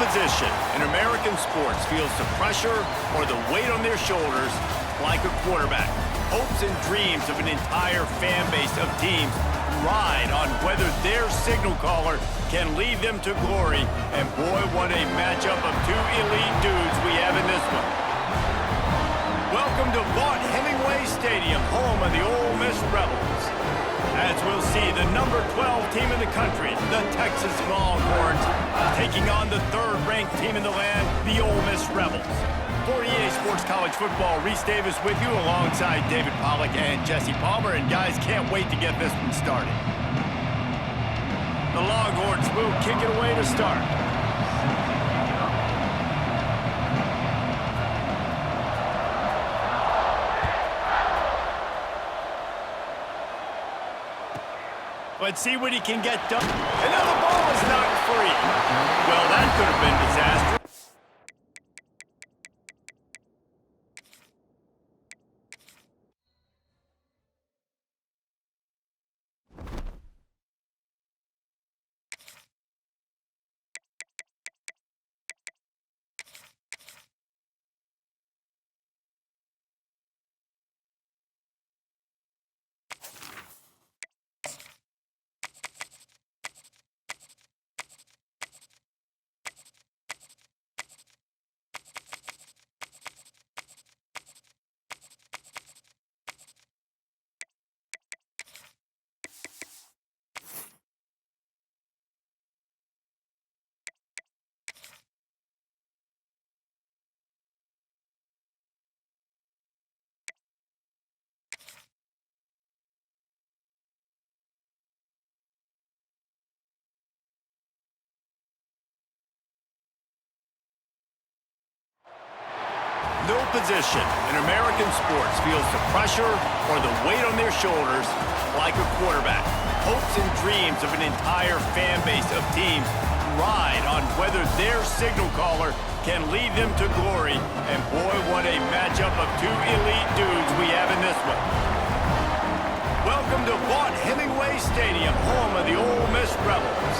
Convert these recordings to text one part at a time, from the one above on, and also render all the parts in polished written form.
position in American sports feels the pressure or the weight on their shoulders like a quarterback. Hopes and dreams of an entire fan base of teams ride on whether their signal caller can lead them to glory. And boy, what a matchup of two elite dudes we have in this one. Welcome to Vaught-Hemingway Stadium, home of the Ole Miss Rebels. As we'll see, the number 12 team in the country, the Texas Longhorns, taking on the third-ranked team in the land, the Ole Miss Rebels. For EA Sports College Football, Reese Davis with you alongside David Pollack and Jesse Palmer. And guys, can't wait to get this one started. The Longhorns will kick it away to start. Let's see what he can get done. And now the ball is knocked free. Well, that could have been disastrous. No position in American sports feels the pressure or the weight on their shoulders like a quarterback. Hopes and dreams of an entire fan base of teams ride on whether their signal caller can lead them to glory. And boy, what a matchup of two elite dudes we have in this one. Welcome to Vaught-Hemingway Stadium, home of the Ole Miss Rebels.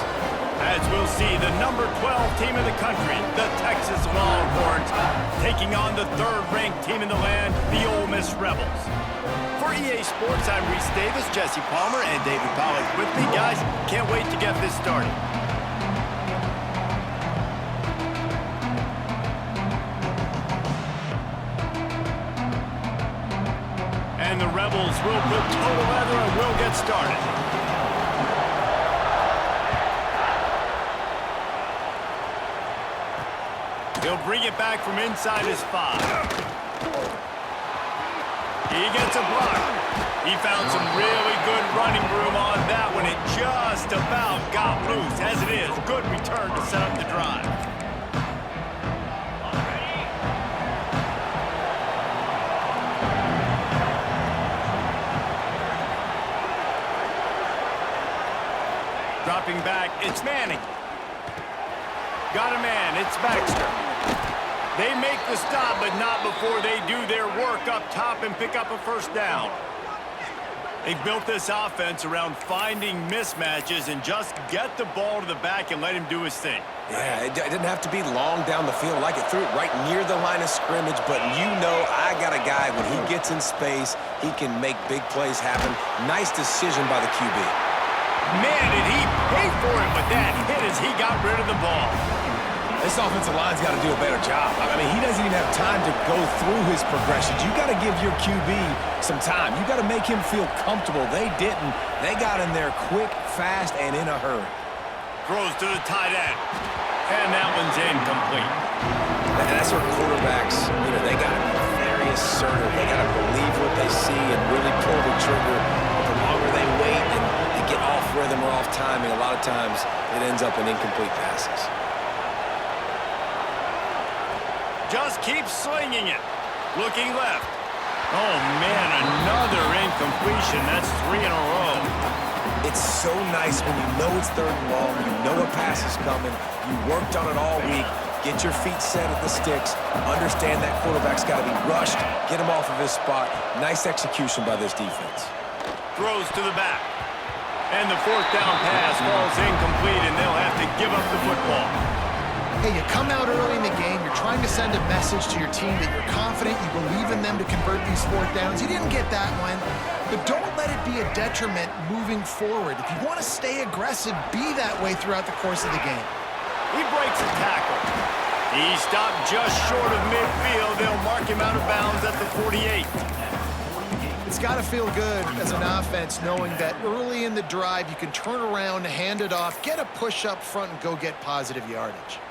As we'll see, the number 12 team in the country, the Texas Longhorns, taking on the third-ranked team in the land, the Ole Miss Rebels. For EA Sports, I'm Reese Davis, Jesse Palmer, and David Pollack with me. Guys, can't wait to get this started. And the Rebels will put total leather and will get started. He'll bring it back from inside his 5. He gets a block. He found some really good running room on that one. It just about got loose. As it is, good return to set up the drive. Dropping back, it's Manning. Got a man, it's Baxter. They make the stop, but not before they do their work up top and pick up a first down. They've built this offense around finding mismatches and just get the ball to the back and let him do his thing. Yeah, it didn't have to be long down the field. Like it threw it right near the line of scrimmage, but you know I got a guy, when he gets in space, he can make big plays happen. Nice decision by the QB. Man, did he pay for it, but that hit as he got rid of the ball. This offensive line's got to do a better job. I mean, he doesn't even have time to go through his progressions. You got to give your QB some time. You got to make him feel comfortable. They didn't. They got in there quick, fast, and in a hurry. Throws to the tight end. And that one's incomplete. And that's where quarterbacks, they got to be very assertive. They got to believe what they see and really pull the trigger. The longer they wait and they get off rhythm or off timing, a lot of times it ends up in incomplete passes. Just keep slinging it. Looking left. Oh, man, another incompletion. That's 3 in a row. It's so nice when you know it's third and long, you know a pass is coming, you worked on it all week, get your feet set at the sticks, understand that quarterback's got to be rushed, get him off of his spot. Nice execution by this defense. Throws to the back. And the fourth down pass falls incomplete, and they'll have to give up the football. Hey, you come out early in the game, you're trying to send a message to your team that you're confident, you believe in them to convert these fourth downs. You didn't get that one, but don't let it be a detriment moving forward. If you want to stay aggressive, be that way throughout the course of the game. He breaks a tackle. He stopped just short of midfield. They'll mark him out of bounds at the 48. It's got to feel good as an offense knowing that early in the drive you can turn around, hand it off, get a push up front, and go get positive yardage.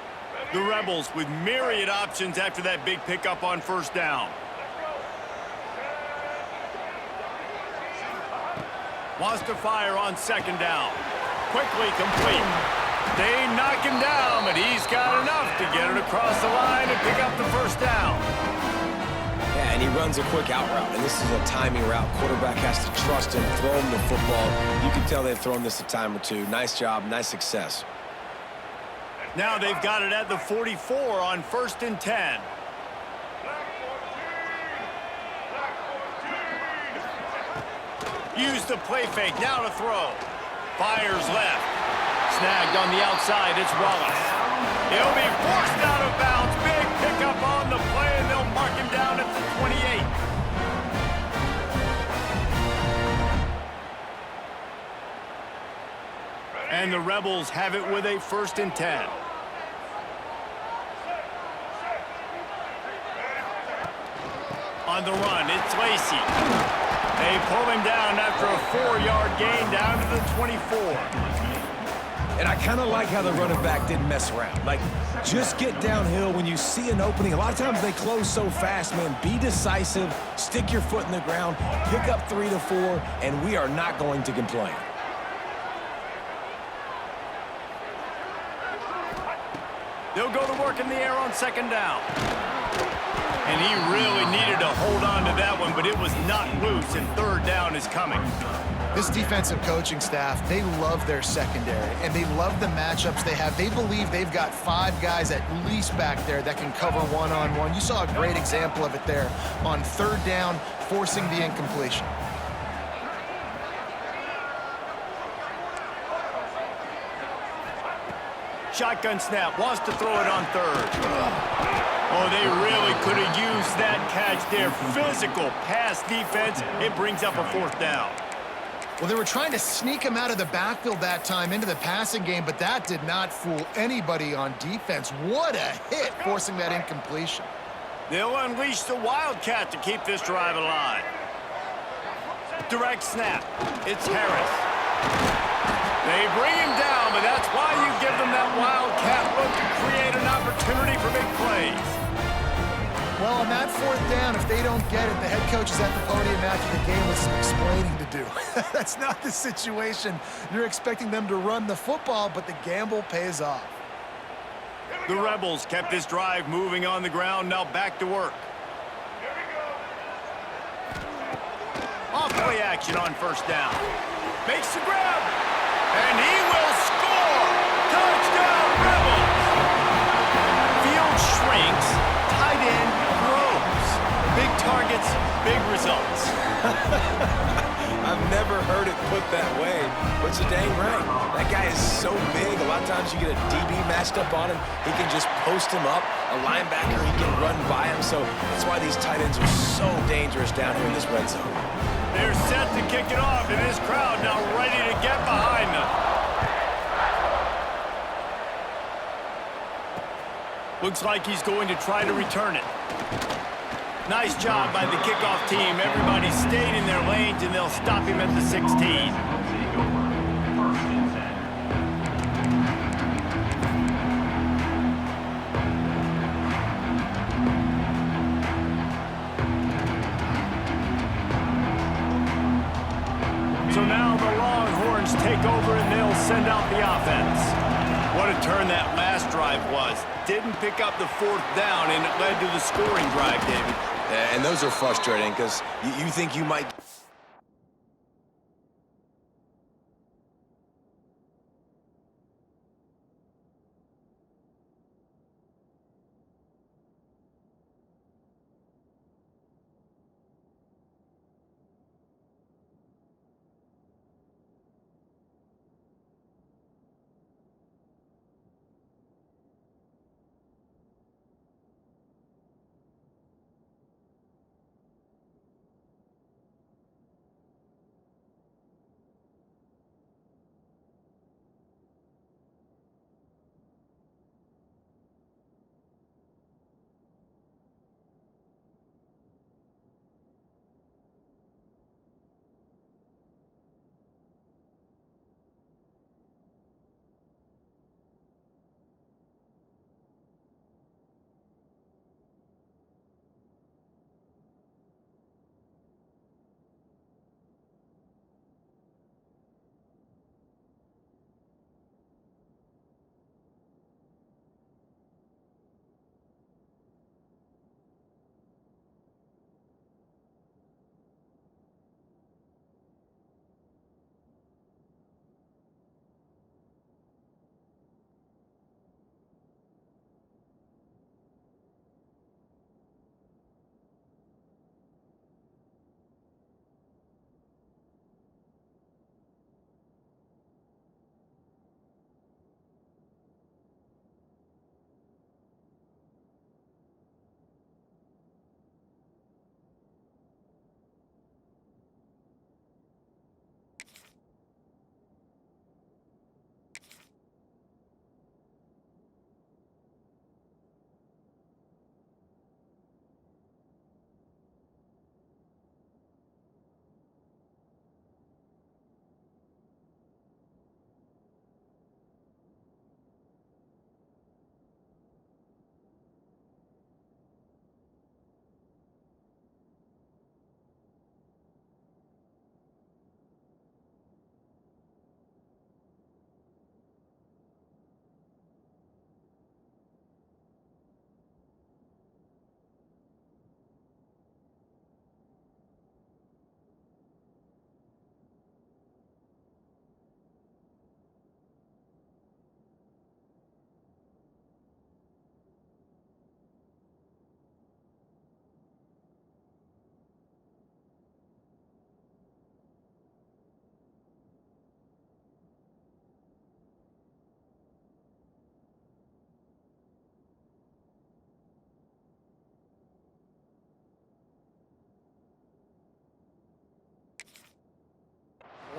The Rebels with myriad options after that big pickup on first down. Wants to fire on second down. Quickly complete. They knock him down, but he's got enough to get it across the line and pick up the first down. Yeah, and he runs a quick out route, and this is a timing route. Quarterback has to trust him, throw him the football. You can tell they've thrown this a time or two. Nice job, nice success. Now they've got it at the 44 on 1st and 10. Use the play fake, now to throw. Fires left. Snagged on the outside, it's Wallace. He'll be forced out of bounds. Big pickup on the play, and they'll mark him down at the 28. And the Rebels have it with a 1st and 10. On the run, it's Lacy. They pull him down after a 4-yard gain down to the 24. And I kind of like how the running back didn't mess around. Like, just get downhill when you see an opening. A lot of times they close so fast, man. Be decisive, stick your foot in the ground, pick up 3 to 4, and we are not going to complain. They'll go to work in the air on second down. And he really needed to hold on to that one, but it was not loose, and third down is coming. This defensive coaching staff, they love their secondary, and they love the matchups they have. They believe they've got 5 guys at least back there that can cover one-on-one. You saw a great example of it there on third down, forcing the incompletion. Shotgun snap, wants to throw it on third. Oh, they really could have used that catch there. Physical pass defense. It brings up a 4th down. Well, they were trying to sneak him out of the backfield that time into the passing game, but that did not fool anybody on defense. What a hit, forcing that incompletion. They'll unleash the Wildcat to keep this drive alive. Direct snap. It's Harris. They bring him down, but that's why you give them that Wildcat look to create an opportunity for big plays. Well, on that 4th down, if they don't get it, the head coach is at the podium after the game with some explaining to do. That's not the situation. You're expecting them to run the football, but the gamble pays off. The Rebels kept this drive moving on the ground, now back to work. Off play action on first down. Makes the grab, and he will score! Touchdown, Rebels! Field shrinks, tight end grows. Big targets, big results. I've never heard it put that way, but you're dang right. That guy is so big. A lot of times you get a DB matched up on him. He can just post him up. A linebacker, he can run by him. So that's why these tight ends are so dangerous down here in this red zone. They're set to kick it off, and this crowd now ready to get behind them. Looks like he's going to try to return it. Nice job by the kickoff team. Everybody stayed in their lanes, and they'll stop him at the 16. So now the Longhorns take over, and they'll send out the offense. What a turn that last drive was. Didn't pick up the 4th down, and it led to the scoring drive, David. And those are frustrating because you think you might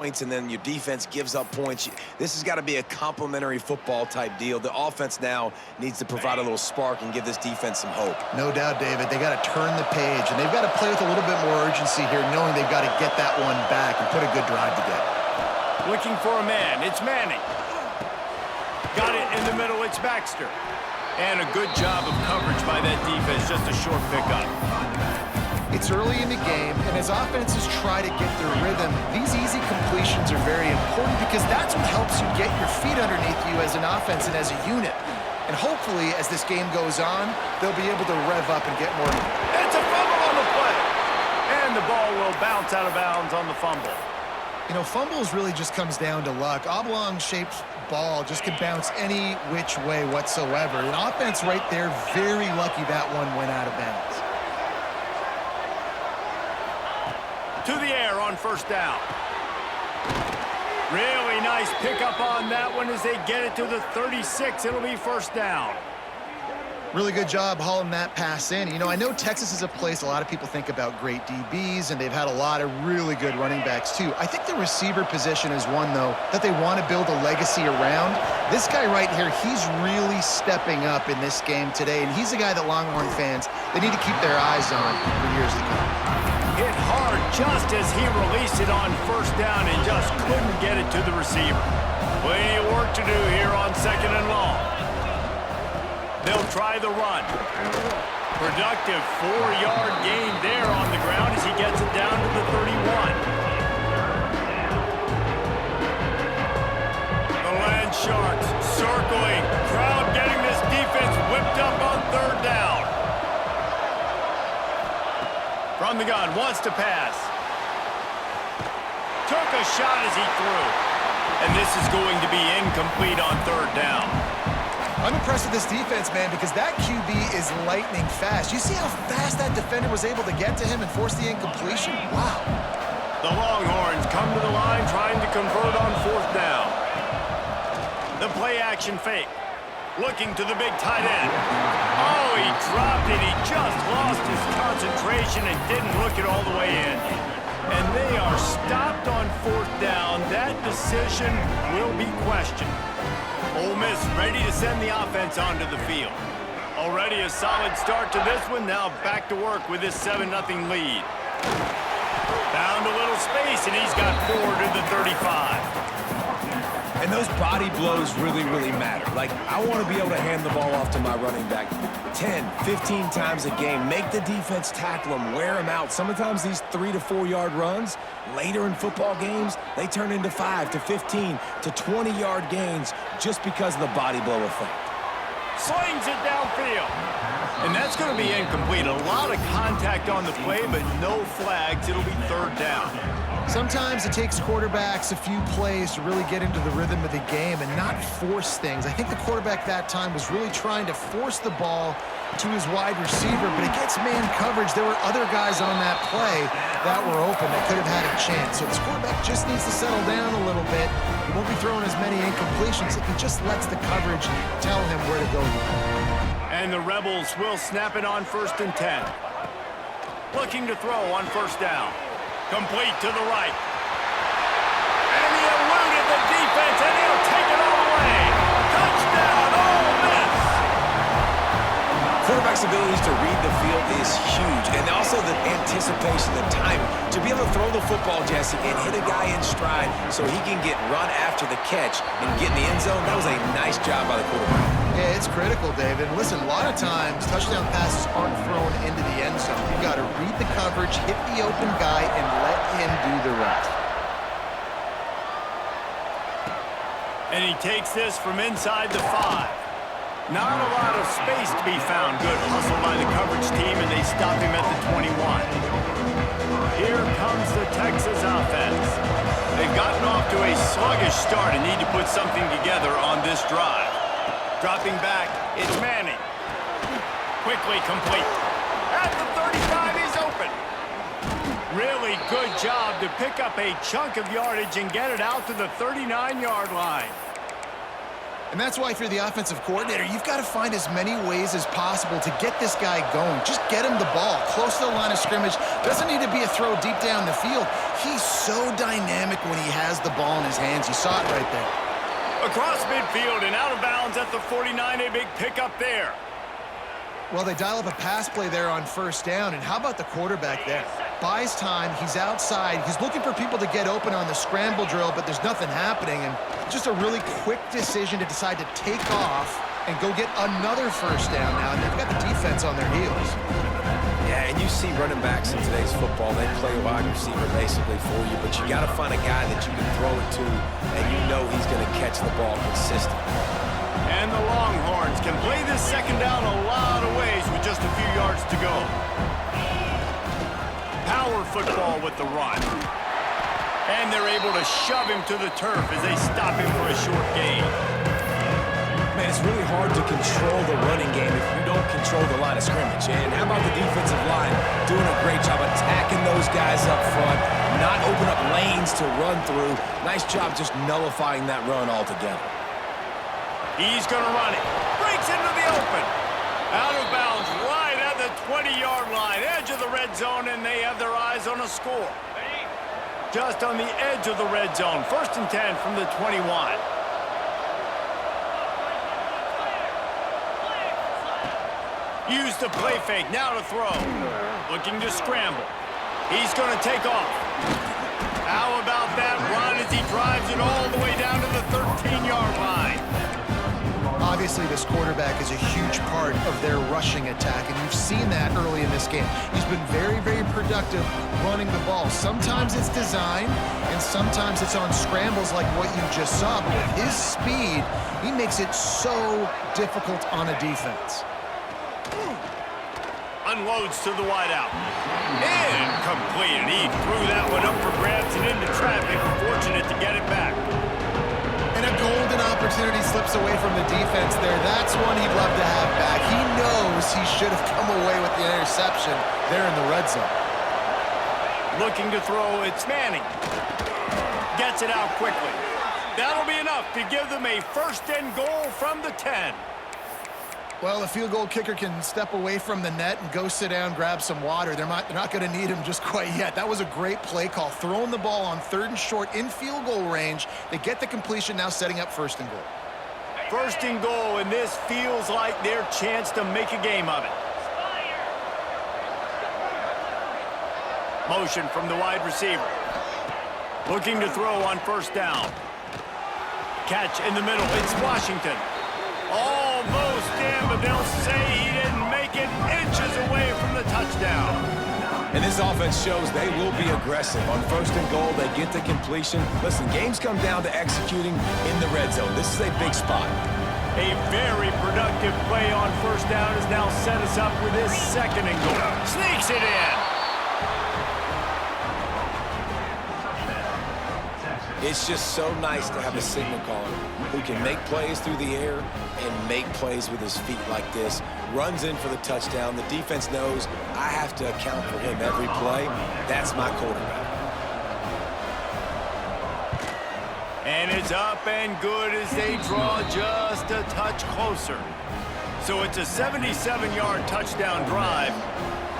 points and then your defense gives up points. This has got to be a complementary football type deal. The offense now needs to provide a little spark and give this defense some hope. No doubt, David. They got to turn the page, and they've got to play with a little bit more urgency here, knowing they've got to get that one back and put a good drive together. Looking for a man. It's Manning. Got it in the middle. It's Baxter. And a good job of coverage by that defense. Just a short pickup. It's early in the game, and as offenses try to get their rhythm, these easy completions are very important because that's what helps you get your feet underneath you as an offense and as a unit. And hopefully, as this game goes on, they'll be able to rev up and get more. It's a fumble on the play. And the ball will bounce out of bounds on the fumble. You know, fumbles really just comes down to luck. Oblong-shaped ball just can bounce any which way whatsoever. An offense right there, very lucky that one went out of bounds. To the air on first down. Really nice pickup on that one as they get it to the 36. It'll be first down. Really good job hauling that pass in. You know, I know Texas is a place a lot of people think about great DBs, and they've had a lot of really good running backs too. I think the receiver position is one, though, that they want to build a legacy around. This guy right here, he's really stepping up in this game today, and he's a guy that Longhorn fans, they need to keep their eyes on for years to come. Hit hard just as he released it on first down and just couldn't get it to the receiver. Plenty of work to do here on second and long. They'll try the run. Productive 4-yard gain there on the ground as he gets it down to the 31. The Land Sharks circling. Crowd getting this defense whipped up on third down. From the gun, wants to pass. Took a shot as he threw. And this is going to be incomplete on third down. I'm impressed with this defense, man, because that QB is lightning fast. You see how fast that defender was able to get to him and force the incompletion? Wow. The Longhorns come to the line trying to convert on fourth down. The play action fake. Looking to the big tight end. Oh, he dropped it. He just lost his concentration and didn't look it all the way in. And they are stopped on fourth down. That decision will be questioned. Ole Miss ready to send the offense onto the field. Already a solid start to this one. Now back to work with this 7-0 lead. Found a little space, and he's got 4 to the 35. And those body blows really, really matter. Like, I want to be able to hand the ball off to my running back 10, 15 times a game. Make the defense tackle them, wear them out. Sometimes these 3 to 4 yard runs, later in football games, they turn into 5 to 15 to 20 yard gains just because of the body blow effect. Slings it downfield. And that's going to be incomplete. A lot of contact on the play, but no flags. It'll be third down. Sometimes it takes quarterbacks a few plays to really get into the rhythm of the game and not force things. I think the quarterback that time was really trying to force the ball to his wide receiver, but against man coverage, there were other guys on that play that were open that could have had a chance. So this quarterback just needs to settle down a little bit. He won't be throwing as many incompletions if he just lets the coverage tell him where to go. And the Rebels will snap it on 1st and 10. Looking to throw on first down. Complete to the right. And he eluded the defense, and he'll take it all the way. Touchdown, Ole Miss! Quarterback's abilities to read the field is huge, and also the anticipation, the timing. To be able to throw the football, Jesse, and hit a guy in stride so he can get run after the catch and get in the end zone, that was a nice job by the quarterback. Yeah, it's critical, David. Listen, a lot of times touchdown passes aren't thrown into the end zone. You've got to read the coverage, hit the open guy, and let him do the rest. And he takes this from inside the 5. Not a lot of space to be found. Good hustle by the coverage team, and they stop him at the 21. Here comes the Texas offense. They've gotten off to a sluggish start and need to put something together on this drive. Dropping back, it's Manning. Quickly complete. At the 35, he's open. Really good job to pick up a chunk of yardage and get it out to the 39-yard line. And that's why if you're the offensive coordinator, you've got to find as many ways as possible to get this guy going. Just get him the ball close to the line of scrimmage. Doesn't need to be a throw deep down the field. He's so dynamic when he has the ball in his hands. You saw it right there. Across midfield and out of bounds at the 49, a big pickup there. Well, they dial up a pass play there on first down, and how about the quarterback there? Buys time, he's outside, he's looking for people to get open on the scramble drill, but there's nothing happening, and just a really quick decision to decide to take off and go get another first down now, and they've got the defense on their heels. Yeah, and you see running backs in today's football, they play wide receiver basically for you, but you got to find a guy that you can throw it to, and you know he's going to catch the ball consistently. And the Longhorns can play this second down a lot of ways with just a few yards to go. Power football with the run. And they're able to shove him to the turf as they stop him for a short gain. Man, it's really hard to control the running game if you don't control the line of scrimmage. And how about the defensive line doing a great job attacking those guys up front, not open up lanes to run through. Nice job just nullifying that run altogether. He's going to run it. Breaks into the open. Out of bounds right at the 20-yard line. Edge of the red zone, and they have their eyes on a score. Just on the edge of the red zone. 1st and 10 from the 21. Use the play fake. Now to throw. Looking to scramble. He's going to take off. How about that run as he drives it all the way down to the 13-yard line? Obviously, this quarterback is a huge part of their rushing attack, and you've seen that early in this game. He's been very, very productive running the ball. Sometimes it's design, and sometimes it's on scrambles like what you just saw. But with his speed, he makes it so difficult on a defense. Unloads to the wideout. Incomplete. He threw that one up for grabs and into traffic. Fortunate to get it back. And a golden opportunity slips away from the defense there. That's one he'd love to have back. He knows he should have come away with the interception there in the red zone. Looking to throw, it's Manning. Gets it out quickly. That'll be enough to give them a 1st and goal from the 10. Well, a field goal kicker can step away from the net and go sit down, grab some water. They're not going to need him just quite yet. That was a great play call. Throwing the ball on 3rd and short in field goal range. They get the completion, now setting up 1st and goal. 1st and goal, and this feels like their chance to make a game of it. Motion from the wide receiver. Looking to throw on 1st down. Catch in the middle. It's Washington. Almost in, but they'll say he didn't make it, inches away from the touchdown. And this offense shows they will be aggressive. On 1st and goal, they get the completion. Listen, games come down to executing in the red zone. This is a big spot. A very productive play on 1st down has now set us up with his 2nd and goal. Sneaks it in. It's just so nice to have a signal caller who can make plays through the air and make plays with his feet like this. Runs in for the touchdown. The defense knows I have to account for him every play. That's my quarterback. And it's up and good as they draw just a touch closer. So it's a 77-yard touchdown drive.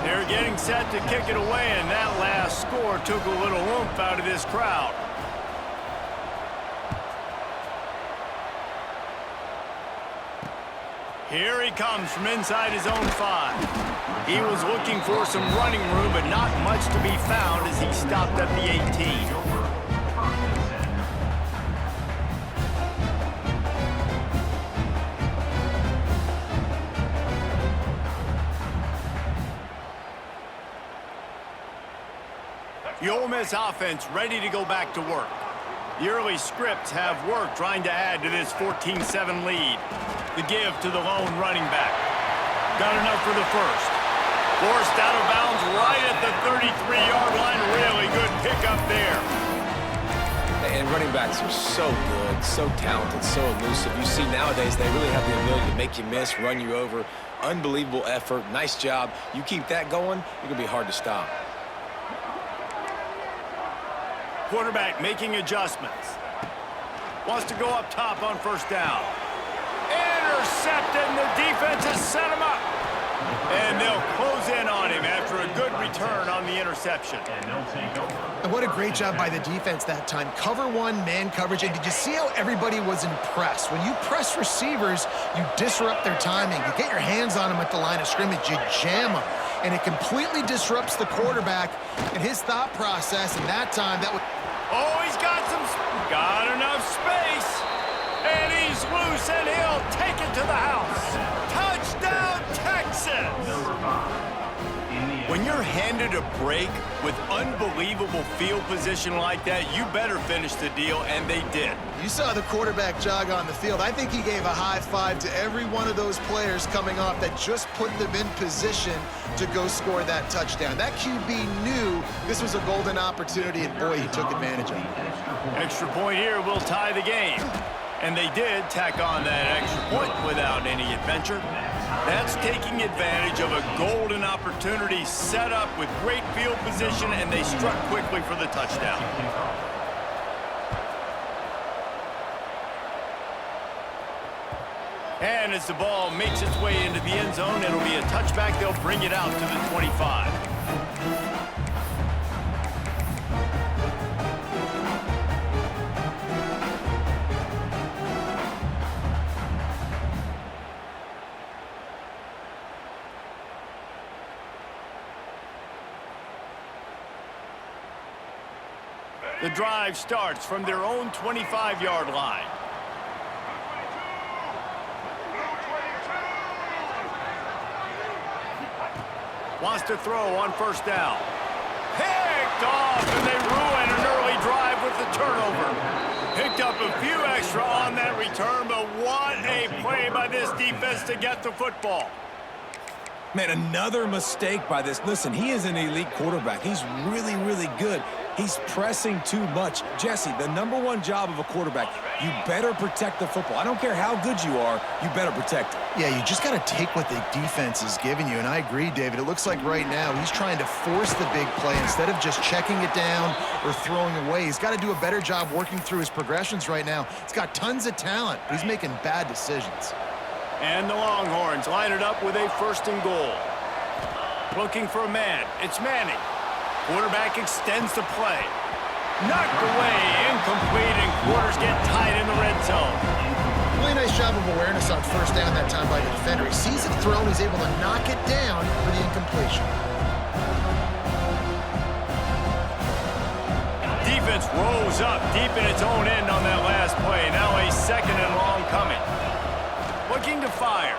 They're getting set to kick it away, and that last score took a little oomph out of this crowd. Here he comes from inside his own 5. He was looking for some running room, but not much to be found as he stopped at the 18. The Ole Miss offense ready to go back to work. The early scripts have worked trying to add to this 14-7 lead. The give to the lone running back. Got enough for the 1st. Forced out of bounds right at the 33-yard line. Really good pickup there. And running backs are so good, so talented, so elusive. You see nowadays they really have the ability to make you miss, run you over. Unbelievable effort. Nice job. You keep that going, you're going to be hard to stop. Quarterback making adjustments. Wants to go up top on 1st down. intercepted, and the defense has set him up. And they'll close in on him after a good return on the interception. And what a great job by the defense that time. Cover one, man coverage. And did you see how everybody was impressed? When you press receivers, you disrupt their timing. You get your hands on them at the line of scrimmage. You jam them. And it completely disrupts the quarterback and his thought process. And that time, that was... Oh, he's got enough space. And he's loose, and he'll take it to the house. Touchdown, Texans! When you're handed a break with unbelievable field position like that, you better finish the deal, and they did. You saw the quarterback jog on the field. I think he gave a high five to every one of those players coming off that just put them in position to go score that touchdown. That QB knew this was a golden opportunity, and boy, he took advantage of it. Extra point here will tie the game. And they did tack on that extra point without any adventure. That's taking advantage of a golden opportunity set up with great field position, and they struck quickly for the touchdown. And as the ball makes its way into the end zone, it'll be a touchback. They'll bring it out to the 25. The drive starts from their own 25-yard line. Wants to throw on first down. Picked off, and they ruin an early drive with the turnover. Picked up a few extra on that return, but what a play by this defense to get the football. Man, another mistake by this. Listen, he is an elite quarterback. He's really, really good. He's pressing too much. Jesse, the #1 job of a quarterback, you better protect the football. I don't care how good you are, you better protect it. Yeah, you just got to take what the defense is giving you. And I agree, David. It looks like right now he's trying to force the big play instead of just checking it down or throwing away. He's got to do a better job working through his progressions right now. He's got tons of talent, but he's making bad decisions. And the Longhorns line it up with a 1st and goal. Looking for a man. It's Manning. Quarterback extends the play. Knocked away, incomplete, and quarters get tied in the red zone. Really nice job of awareness on first down that time by the defender. He sees it thrown, he's able to knock it down for the incompletion. Defense rose up deep in its own end on that last play. Now a 2nd and long coming. Looking to fire.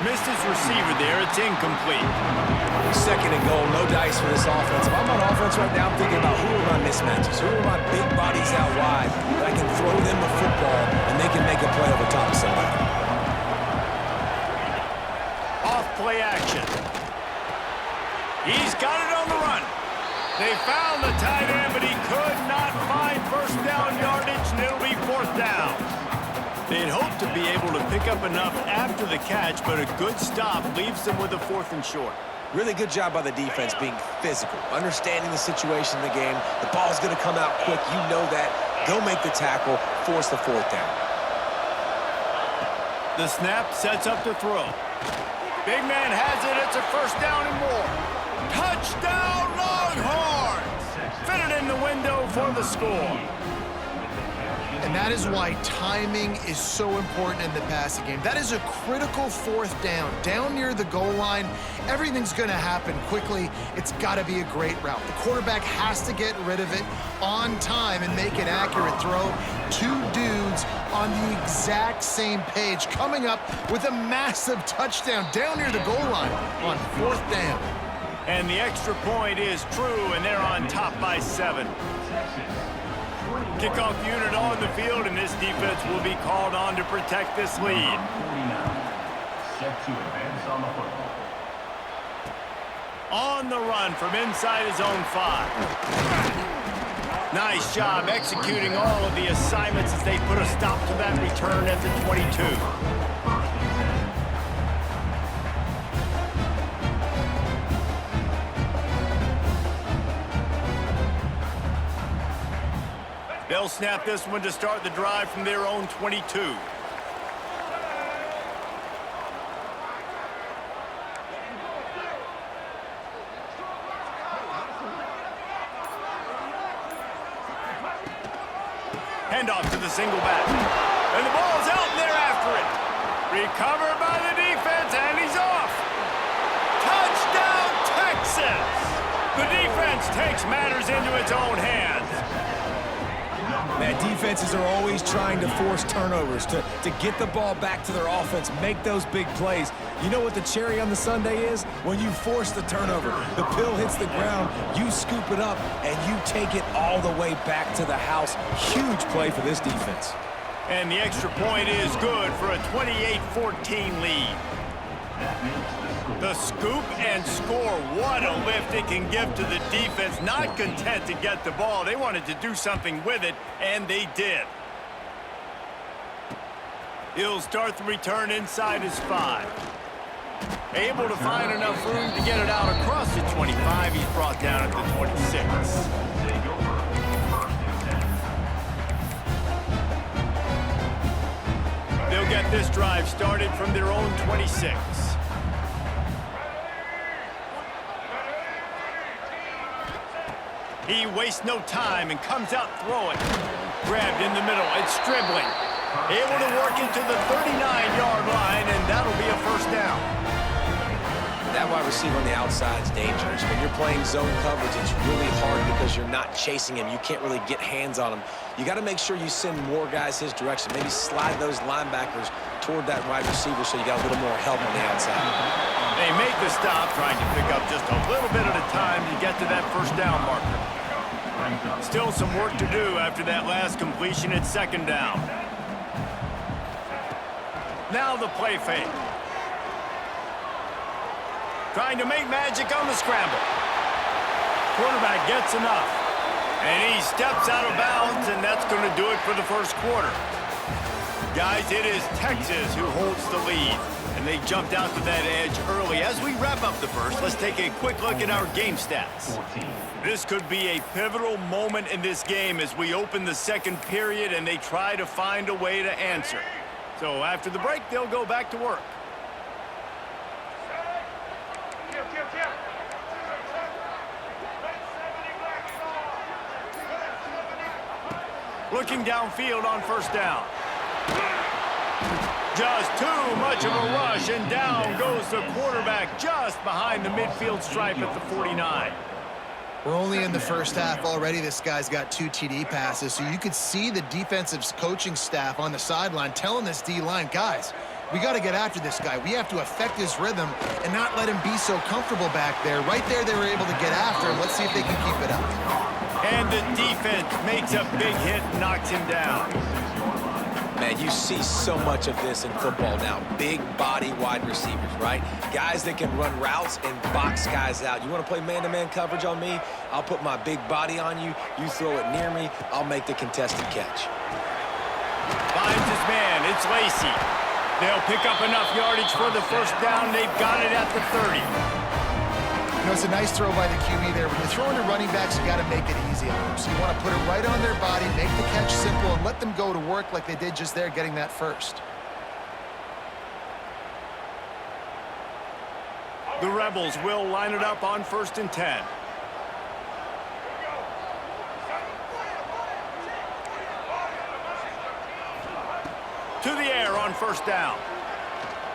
Missed his receiver there. It's incomplete. 2nd and goal, no dice for this offense. If I'm on offense right now, I'm thinking about who are my mismatches, who are my big bodies out wide that I can throw them the football and they can make a play over top of somebody. Off play action. He's got it on the run. They found the tight end, but he could not find first down yardage, and it'll be 4th down. They'd hoped to be able to pick up enough after the catch, but a good stop leaves them with a 4th and short. Really good job by the defense being physical, understanding the situation in the game. The ball's going to come out quick. You know that. Go make the tackle, force the 4th down. The snap sets up the throw. Big man has it. It's a 1st down and more. Touchdown, Longhorns! Fitted in the window for the score. And that is why timing is so important in the passing game. That is a critical 4th down. Down near the goal line, everything's going to happen quickly. It's got to be a great route. The quarterback has to get rid of it on time and make an accurate throw. 2 dudes on the exact same page coming up with a massive touchdown down near the goal line on 4th down. And the extra point is true, and they're on top by 7. Kickoff unit on the field, and this defense will be called on to protect this lead. Set to advance on the football. On the run from inside his own 5. Nice job executing all of the assignments as they put a stop to that return at the 22. They'll snap this one to start the drive from their own 22. single back. And the ball's out, and they're after it. Recovered by the defense, and he's off. Touchdown, Texas! The defense takes matters into its own hands. Man, defenses are always trying to force turnovers, to get the ball back to their offense, make those big plays. You know what the cherry on the sundae is? When you force the turnover, the pill hits the ground, you scoop it up, and you take it all the way back to the house. Huge play for this defense. And the extra point is good for a 28-14 lead. The scoop and score, what a lift it can give to the defense. Not content to get the ball, they wanted to do something with it, and they did. He'll start the return inside his 5. Able to find enough room to get it out across the 25. He's brought down at the 26. They'll get this drive started from their own 26. He wastes no time and comes out throwing. Grabbed in the middle. It's Stribling. Able to work it to the 39-yard line, and that'll be a first down. That wide receiver on the outside is dangerous. When you're playing zone coverage, it's really hard because you're not chasing him. You can't really get hands on him. You got to make sure you send more guys his direction. Maybe slide those linebackers toward that wide receiver so you got a little more help on the outside. They make the stop, trying to pick up just a little bit at a time to get to that first down marker. Still some work to do after that last completion at second down. Now the play fake. Trying to make magic on the scramble. Quarterback gets enough. And he steps out of bounds, and that's going to do it for the first quarter. Guys, it is Texas who holds the lead. And they jumped out to that edge early. As we wrap up the first, let's take a quick look at our game stats. This could be a pivotal moment in this game as we open the second period and they try to find a way to answer. So after the break, they'll go back to work. Looking downfield on first down. Just too much of a rush, and down goes the quarterback just behind the midfield stripe at the 49. We're only in the first half already. This guy's got 2 TD passes, so you could see the defensive coaching staff on the sideline telling this D-line, guys, we got to get after this guy. We have to affect his rhythm and not let him be so comfortable back there. Right there, they were able to get after him. Let's see if they can keep it up. And the defense makes a big hit and knocks him down. Man, you see so much of this in football now. Big body wide receivers, right? Guys that can run routes and box guys out. You want to play man-to-man coverage on me? I'll put my big body on you. You throw it near me, I'll make the contested catch. Finds his man. It's Lacy. They'll pick up enough yardage for the first down. They've got it at the 30. You know, it's a nice throw by the QB there. When you're throwing to running backs, you got to make it easy on them. So you want to put it right on their body, make the catch simple, and let them go to work like they did just there, getting that first. The Rebels will line it up on 1st and 10. To the air on first down.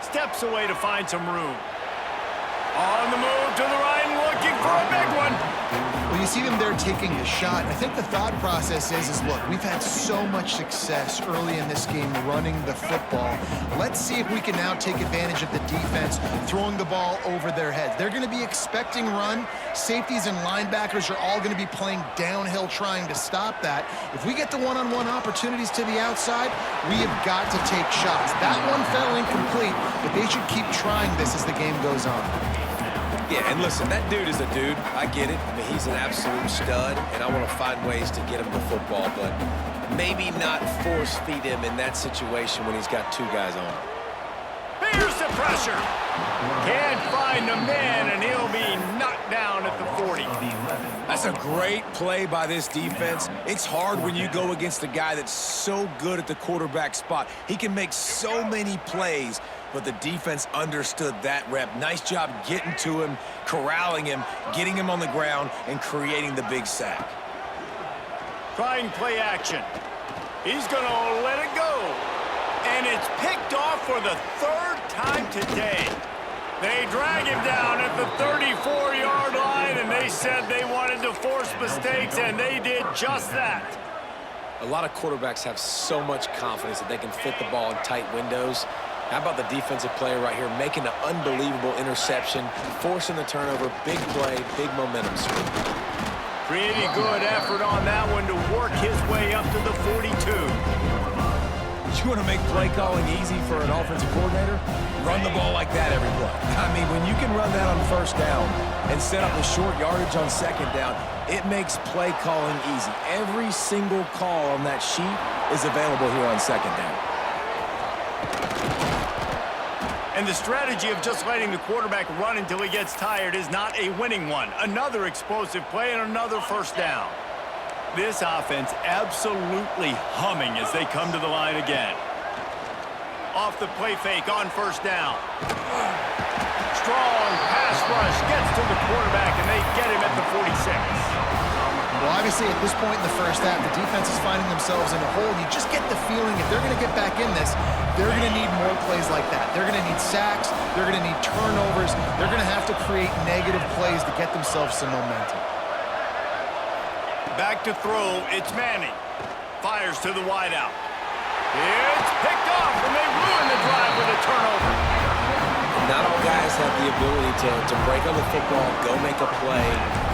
Steps away to find some room. On the move to the right, looking for a big one. Well, you see them there taking the shot. I think the thought process is look, we've had so much success early in this game running the football. Let's see if we can now take advantage of the defense throwing the ball over their heads. They're going to be expecting run. Safeties and linebackers are all going to be playing downhill trying to stop that. If we get the one-on-one opportunities to the outside, we have got to take shots. That one fell incomplete, but they should keep trying this as the game goes on. Yeah, and listen, that dude is a dude. I get it. I mean, he's an absolute stud, and I want to find ways to get him the football, but maybe not force feed him in that situation when he's got 2 guys on him. Here's the pressure. Can't find the man, and he'll be knocked down at the 40. That's a great play by this defense. It's hard when you go against a guy that's so good at the quarterback spot. He can make so many plays, but the defense understood that rep. Nice job getting to him, corralling him, getting him on the ground, and creating the big sack. Trying play action. He's going to let it go. And it's picked off for the third time today. They drag him down at the 34-yard line, and they said they wanted to force mistakes, and they did just that. A lot of quarterbacks have so much confidence that they can fit the ball in tight windows. How about the defensive player right here making an unbelievable interception, forcing the turnover, big play, big momentum swing. Pretty good effort on that one to work his way up to the 42. You want to make play calling easy for an offensive coordinator? Run the ball like that every play. I mean, when you can run that on first down and set up a short yardage on second down, it makes play calling easy. Every single call on that sheet is available here on second down. And the strategy of just letting the quarterback run until he gets tired is not a winning one. Another explosive play and another first down. This offense absolutely humming as they come to the line again. Off the play fake on first down. Strong pass rush gets to the quarterback, and they get him at the 46. Well, obviously, at this point in the first half, the defense is finding themselves in a hole. You just get the feeling if they're going to get back in this, they're going to need more plays like that. They're going to need sacks. They're going to need turnovers. They're going to have to create negative plays to get themselves some momentum. Back to throw, it's Manning. Fires to the wideout. It's picked off, and they ruin the drive with a turnover. Not all guys have the ability to break on the football, go make a play,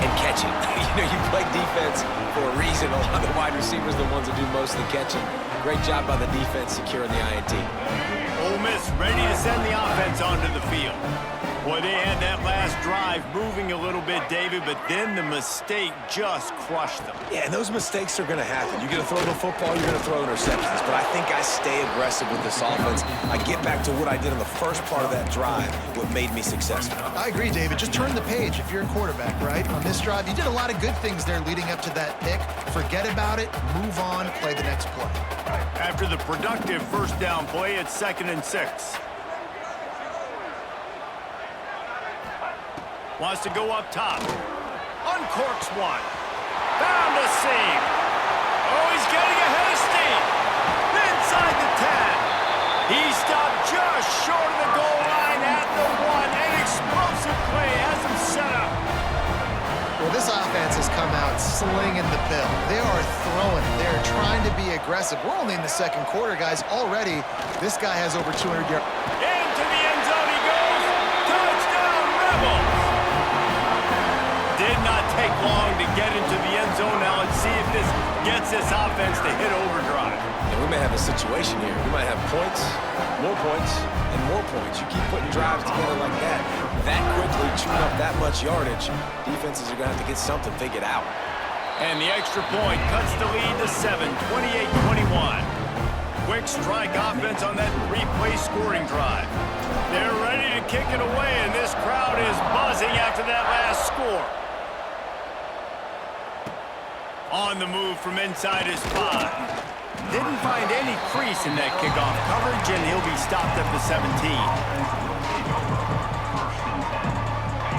and catch it. You play defense for a reason. A lot of the wide receivers are the ones that do most of the catching. Great job by the defense securing the INT. Ole Miss ready to send the offense onto the field. Boy, they had that last drive moving a little bit, David, but then the mistake just crushed them. Yeah, and those mistakes are going to happen. You're going to throw the football, you're going to throw interceptions, but I think I stay aggressive with this offense. I get back to what I did in the first part of that drive, what made me successful. I agree, David. Just turn the page if you're a quarterback, right? On this drive, you did a lot of good things there leading up to that pick. Forget about it, move on, play the next play. After the productive first down play, it's 2nd and 6. Wants to go up top. Uncorks one. Found a seam. Oh, he's getting ahead of steam. Inside the 10. He stopped just short of the goal line at the 1. An explosive play has him set up. Well, this offense has come out slinging the pill. They are throwing it. They're trying to be aggressive. We're only in the second quarter, guys. Already, this guy has over 200 yards. Into the end zone he goes. Touchdown, Rebels. Did not take long to get into the end zone. Now let's see if this gets this offense to hit overdrive. And we may have a situation here. We might have points, and more points. You keep putting drives together like that quickly, chewing up that much yardage, defenses are going to have to get something figured out. And the extra point cuts the lead to 7, 28-21. Quick strike offense on that 3-play scoring drive. They're ready to kick it away, and this crowd is buzzing after that last score. On the move from inside his 5. Didn't find any crease in that kickoff coverage, and he'll be stopped at the 17.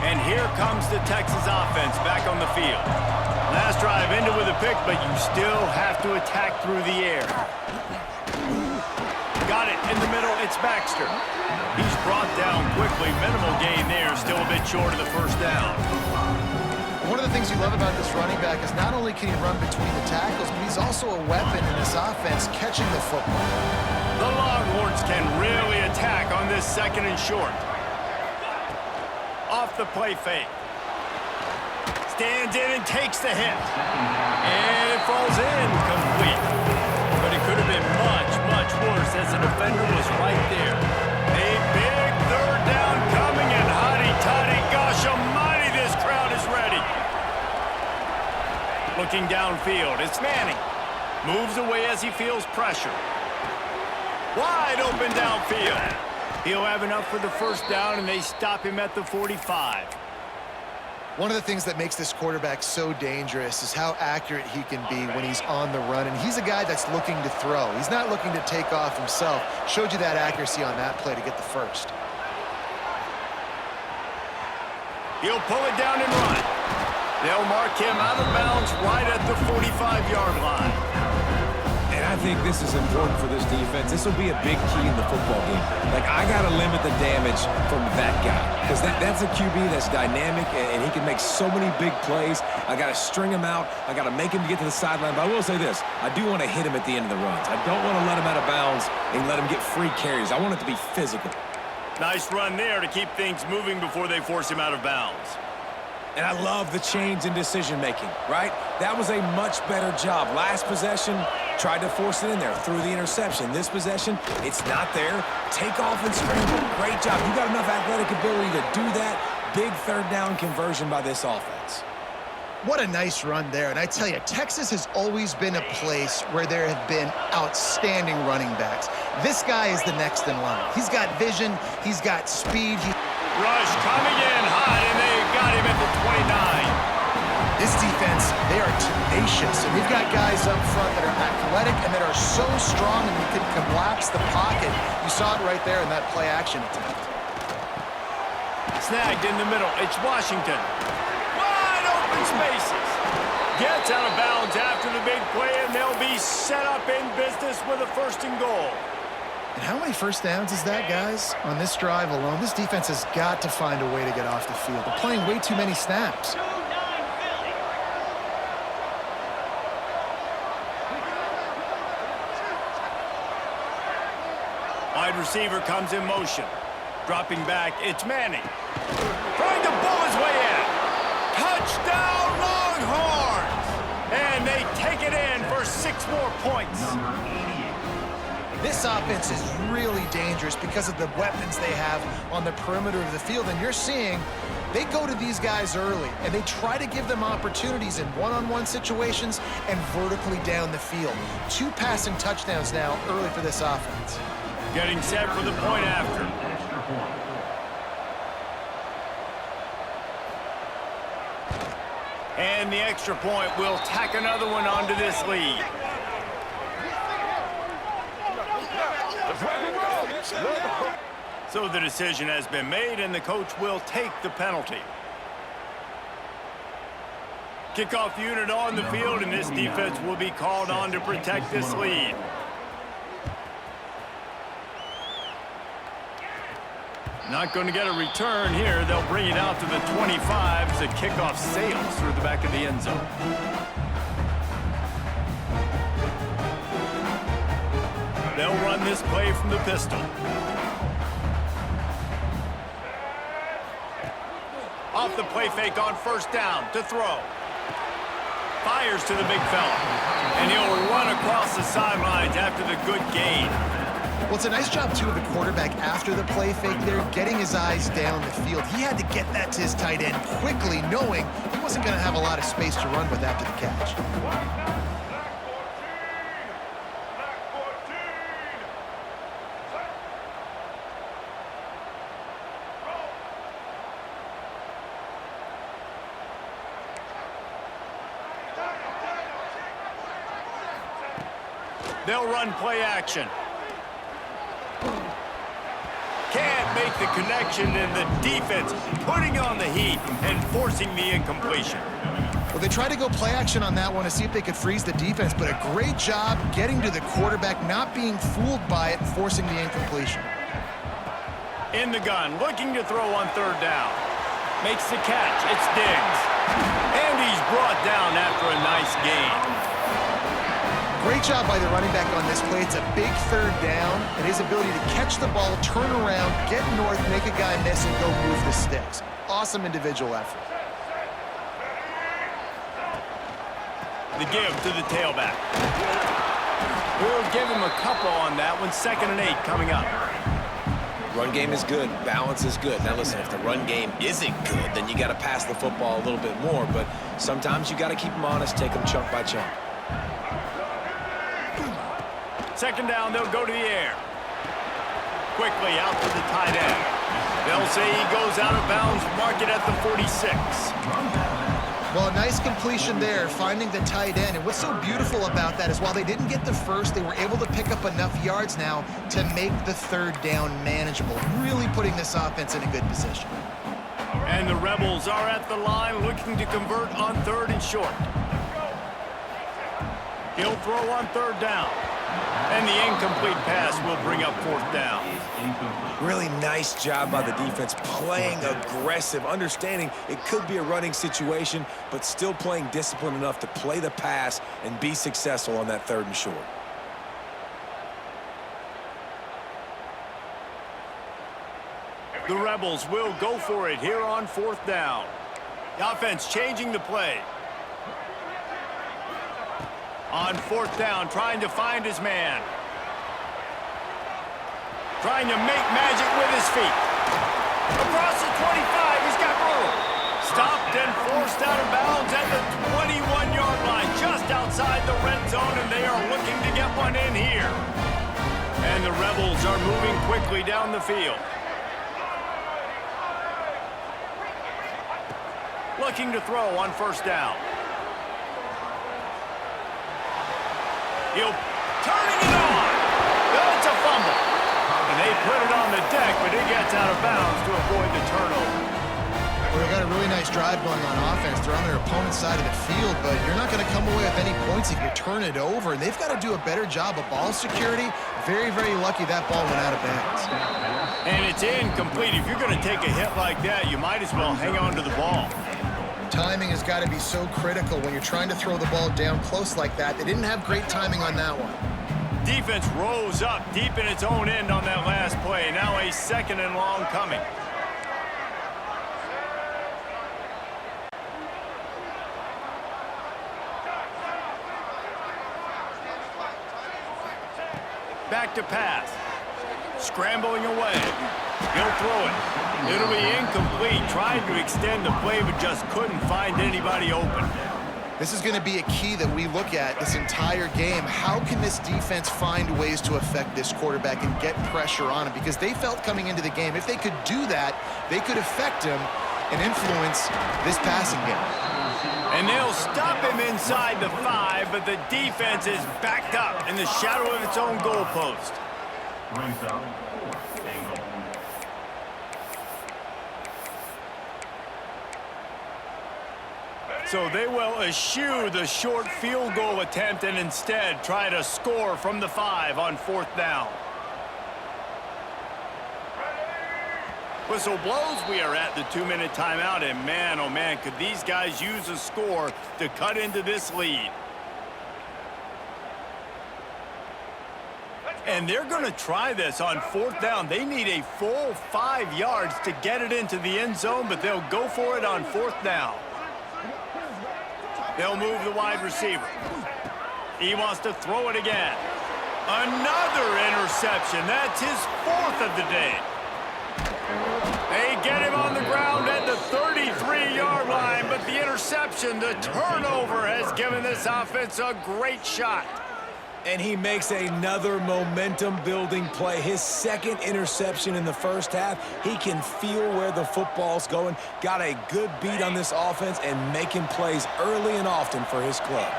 And here comes the Texas offense back on the field. Last drive ended with a pick, but you still have to attack through the air. Got it in the middle, it's Baxter. He's brought down quickly. Minimal gain there, still a bit short of the first down. One of the things you love about this running back is not only can he run between the tackles, but he's also a weapon in this offense catching the football. The Longhorns can really attack on this 2nd and short. Off the play fake. Stands in and takes the hit. And it falls in complete. But it could have been much, much worse as the defender was right there. A big third down coming, and hotty-toddy, gosh almighty, this crowd is ready. Looking downfield, it's Manning. Moves away as he feels pressure. Wide open downfield. He'll have enough for the first down, and they stop him at the 45. One of the things that makes this quarterback so dangerous is how accurate he can be when he's on the run. And he's a guy that's looking to throw. He's not looking to take off himself. Showed you that accuracy on that play to get the first. He'll pull it down and run. They'll mark him out of bounds right at the 45-yard line. And I think this is important for this defense. This will be a big key in the football game. Like, I got to limit the damage from that guy because that's a QB that's dynamic and he can make so many big plays. I got to string him out. I got to make him get to the sideline. But I will say this. I do want to hit him at the end of the runs. I don't want to let him out of bounds and let him get free carries. I want it to be physical. Nice run there to keep things moving before they force him out of bounds. And I love the change in decision-making, right? That was a much better job. Last possession, tried to force it in there, threw the interception. This possession, it's not there. Take off and scramble. Great job. You got enough athletic ability to do that. Big third down conversion by this offense. What a nice run there. And I tell you, Texas has always been a place where there have been outstanding running backs. This guy is the next in line. He's got vision. He's got speed. Rush coming in hot, and they got him at the 29. This defense, they are tenacious. And we've got guys up front that are athletic and that are so strong and can collapse the pocket. You saw it right there in that play action attempt. Snagged in the middle. It's Washington. Wide open spaces. Gets out of bounds after the big play, and they'll be set up in business with a 1st and goal. And how many first downs is that, guys? On this drive alone, this defense has got to find a way to get off the field. They're playing way too many snaps. Wide receiver comes in motion. Dropping back, it's Manning. Trying to bull his way in. Touchdown, Longhorns! And they take it in for 6 more points. This offense is really dangerous because of the weapons they have on the perimeter of the field. And you're seeing they go to these guys early, and they try to give them opportunities in one-on-one situations and vertically down the field. 2 passing touchdowns now early for this offense. Getting set for the point after. And the extra point will tack another one onto this lead. So the decision has been made, and the coach will take the penalty. Kickoff unit on the field, and this defense will be called on to protect this lead. Not going to get a return here. They'll bring it out to the 25 as the kickoff sails through the back of the end zone. They'll run this play from the pistol. Off the play fake on 1st down to throw. Fires to the big fella. And he'll run across the sidelines after the good gain. Well, it's a nice job, too, of the quarterback after the play fake there, getting his eyes down the field. He had to get that to his tight end quickly, knowing he wasn't going to have a lot of space to run with after the catch. They'll run play action. Can't make the connection, and the defense putting on the heat and forcing the incompletion. Well, they tried to go play action on that one to see if they could freeze the defense, but a great job getting to the quarterback, not being fooled by it, and forcing the incompletion. In the gun, looking to throw on 3rd down. Makes the catch. It's Diggs. And he's brought down after a nice gain. Great job by the running back on this play. It's a big 3rd down, and his ability to catch the ball, turn around, get north, make a guy miss, and go move the sticks. Awesome individual effort. The give to the tailback. We'll give him a couple on that one. 2nd and 8 coming up. Run game is good. Balance is good. Now, listen, if the run game isn't good, then you got to pass the football a little bit more. But sometimes you got to keep them honest, take them chunk by chunk. 2nd down, they'll go to the air. Quickly out to the tight end. They'll say he goes out of bounds, mark it at the 46. Well, a nice completion there, finding the tight end. And what's so beautiful about that is while they didn't get the first, they were able to pick up enough yards now to make the 3rd down manageable, really putting this offense in a good position. And the Rebels are at the line looking to convert on 3rd and short. He'll throw on 3rd down. And the incomplete pass will bring up 4th down. Really nice job by the defense, playing aggressive, understanding it could be a running situation, but still playing disciplined enough to play the pass and be successful on that 3rd and short. The Rebels will go for it here on 4th down. The offense changing the play. On 4th down, trying to find his man. Trying to make magic with his feet. Across the 25, he's got room. Stopped and forced out of bounds at the 21-yard line, just outside the red zone, and they are looking to get one in here. And the Rebels are moving quickly down the field. Looking to throw on 1st down. He'll turning it on. That's a fumble. And they put it on the deck, but it gets out of bounds to avoid the turnover. Well, they got a really nice drive going on offense. They're on their opponent's side of the field, but you're not going to come away with any points if you turn it over. And they've got to do a better job of ball security. Very, very lucky that ball went out of bounds. And it's incomplete. If you're going to take a hit like that, you might as well hang on to the ball. Timing has got to be so critical when you're trying to throw the ball down close like that. They didn't have great timing on that one. Defense rose up deep in its own end on that last play. Now a 2nd and long coming. Back to pass. Scrambling away. He'll throw it. It'll be incomplete. Trying to extend the play, but just couldn't find anybody open. This is going to be a key that we look at this entire game. How can this defense find ways to affect this quarterback and get pressure on him? Because they felt coming into the game, if they could do that, they could affect him and influence this passing game. And they'll stop him inside the 5, but the defense is backed up in the shadow of its own goalpost. Brings up 4th and goal. So they will eschew the short field goal attempt and instead try to score from the 5 on 4th down. Whistle blows. We are at the 2-minute timeout, and man, oh man, could these guys use a score to cut into this lead. And they're going to try this on 4th down. They need a full 5 yards to get it into the end zone, but they'll go for it on 4th down. They'll move the wide receiver. He wants to throw it again. Another interception. That's his 4th of the day. They get him on the ground at the 33-yard line, but the interception, the turnover, has given this offense a great shot. And he makes another momentum-building play. His 2nd interception in the first half. He can feel where the football's going. Got a good beat on this offense and making plays early and often for his club.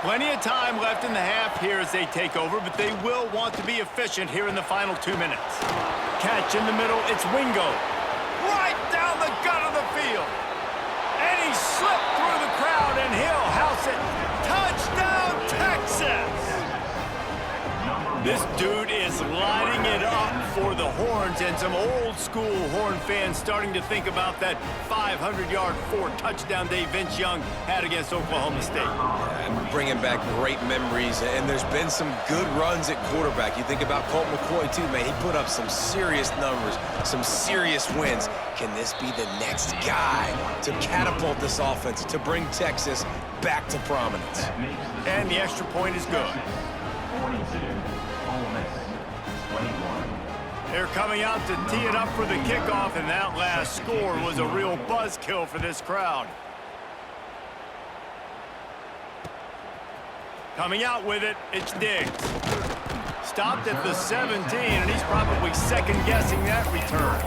Plenty of time left in the half here as they take over, but they will want to be efficient here in the final 2 minutes. Catch in the middle. It's Wingo. Right down the gut of the field. And he slipped through the crowd, and he'll house it. Touchdown, Texas! This dude is lighting it up for the Horns, and some old-school Horn fans starting to think about that 500-yard 4-touchdown day Vince Young had against Oklahoma State. And bringing back great memories, and there's been some good runs at quarterback. You think about Colt McCoy, too, man. He put up some serious numbers, some serious wins. Can this be the next guy to catapult this offense, to bring Texas back to prominence? And the extra point is good. 42. Ole Miss 21. They're coming out to tee it up for the kickoff, and that last score was a real buzzkill for this crowd. Coming out with it, it's Diggs. Stopped at the 17, and he's probably second-guessing that return.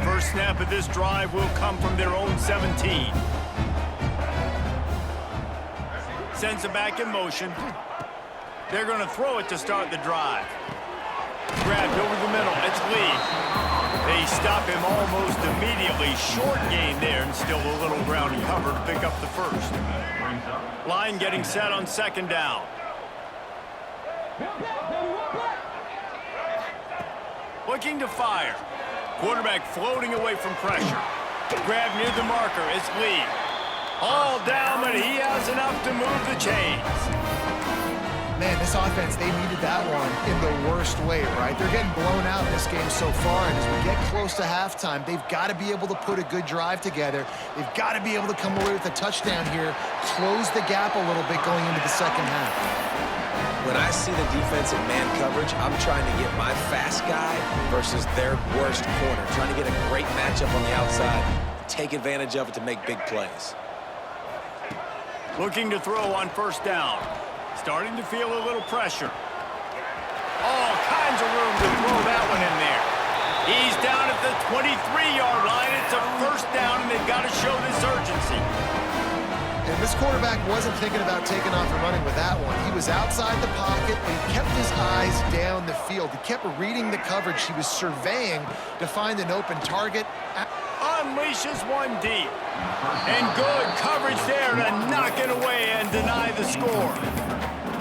First snap of this drive will come from their own 17. Sends it back in motion. They're going to throw it to start the drive. grabbed over the middle. It's Lee. They stop him almost immediately. Short gain there, and still a little ground and cover to pick up the first. Line getting set on second down. Looking to fire. Quarterback floating away from pressure. Grab near the marker. It's Lee. All down, but he has enough to move the chains. Man, this offense, they needed that one in the worst way, right? They're getting blown out in this game so far, and as we get close to halftime, they've got to be able to put a good drive together. They've got to be able to come away with a touchdown here, close the gap a little bit going into the second half. When I see the defense in man coverage, I'm trying to get my fast guy versus their worst corner, trying to get a great matchup on the outside, take advantage of it to make big plays. Looking to throw on first down. Starting to feel a little pressure. All kinds of room to throw that one in there. He's down at the 23-yard line. It's a first down, and they've got to show this urgency. And this quarterback wasn't thinking about taking off and running with that one. He was outside the pocket, and he kept his eyes down the field. He kept reading the coverage. He was surveying to find an open target. Unleashes one deep. And good coverage there to knock it away and deny the score.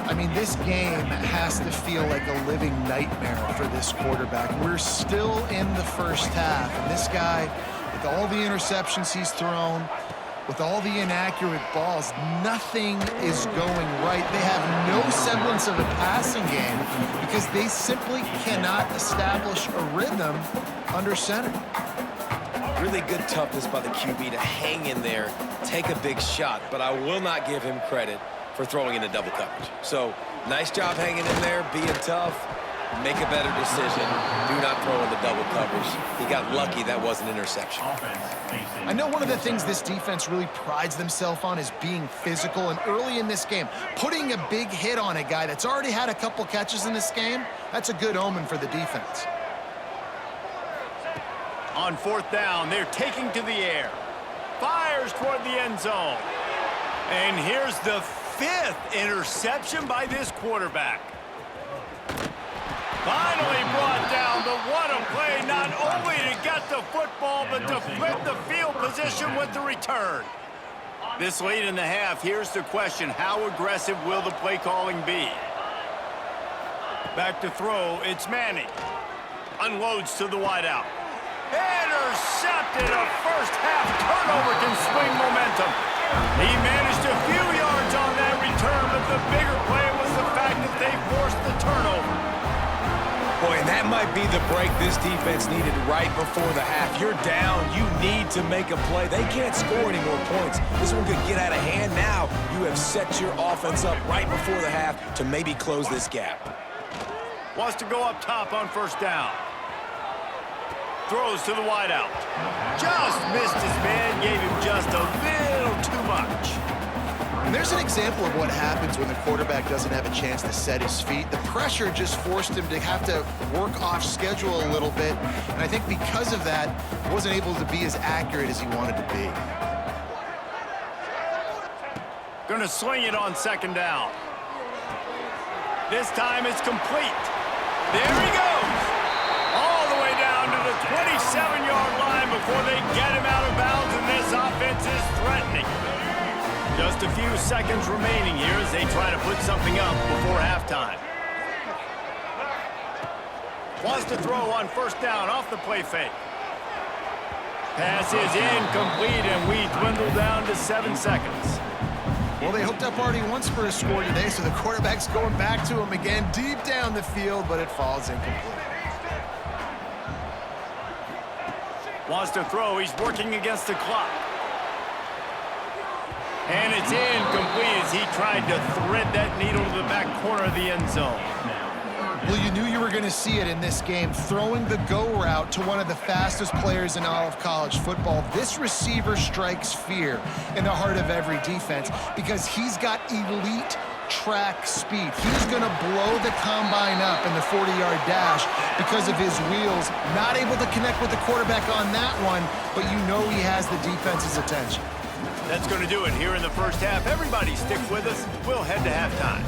I mean, this game has to feel like a living nightmare for this quarterback. We're still in the first half, and this guy, with all the interceptions he's thrown, with all the inaccurate balls, nothing is going right. They have no semblance of a passing game because they simply cannot establish a rhythm under center. Really good toughness by the QB to hang in there, take a big shot, but I will not give him credit for throwing into double coverage. So, nice job hanging in there, being tough, make a better decision. Do not throw into double coverage. He got lucky that was an interception. I know one of the things this defense really prides themselves on is being physical, and early in this game, putting a big hit on a guy that's already had a couple catches in this game, that's a good omen for the defense. On fourth down, they're taking to the air. Fires toward the end zone. And here's the fifth interception by this quarterback. Finally brought down, but what a play, not only to get the football, but to flip the field position with the return. This late in the half, here's the question, how aggressive will the play calling be? Back to throw, it's Manning. Unloads to the wideout. Intercepted, a first half turnover can swing momentum. He managed a few yards on that return, but the bigger play was the fact that they forced the turnover. Boy, and that might be the break this defense needed right before the half. You're down, you need to make a play. They can't score any more points. This one could get out of hand now. You have set your offense up right before the half to maybe close this gap. Wants to go up top on first down. Throws to the wideout. Just missed his man, gave him just a little too much. And there's an example of what happens when the quarterback doesn't have a chance to set his feet. The pressure just forced him to have to work off schedule a little bit. And I think because of that, he wasn't able to be as accurate as he wanted to be. Gonna swing it on second down. This time it's complete. There he goes. All the way down to the 27-yard line before they get him out of bounds, and this offense is threatening. Just a few seconds remaining here as they try to put something up before halftime. Wants to throw on first down off the play fake. Pass is incomplete, and we dwindle down to 7 seconds. Well, they hooked up already once for a score today, so the quarterback's going back to him again deep down the field, but it falls incomplete. Wants to throw. He's working against the clock. And it's incomplete as he tried to thread that needle to the back corner of the end zone. Well, you knew you were going to see it in this game. Throwing the go route to one of the fastest players in all of college football. This receiver strikes fear in the heart of every defense because he's got elite track speed. He's going to blow the combine up in the 40-yard dash because of his wheels. Not able to connect with the quarterback on that one, but you know he has the defense's attention. That's going to do it here in the first half. Everybody stick with us. We'll head to halftime.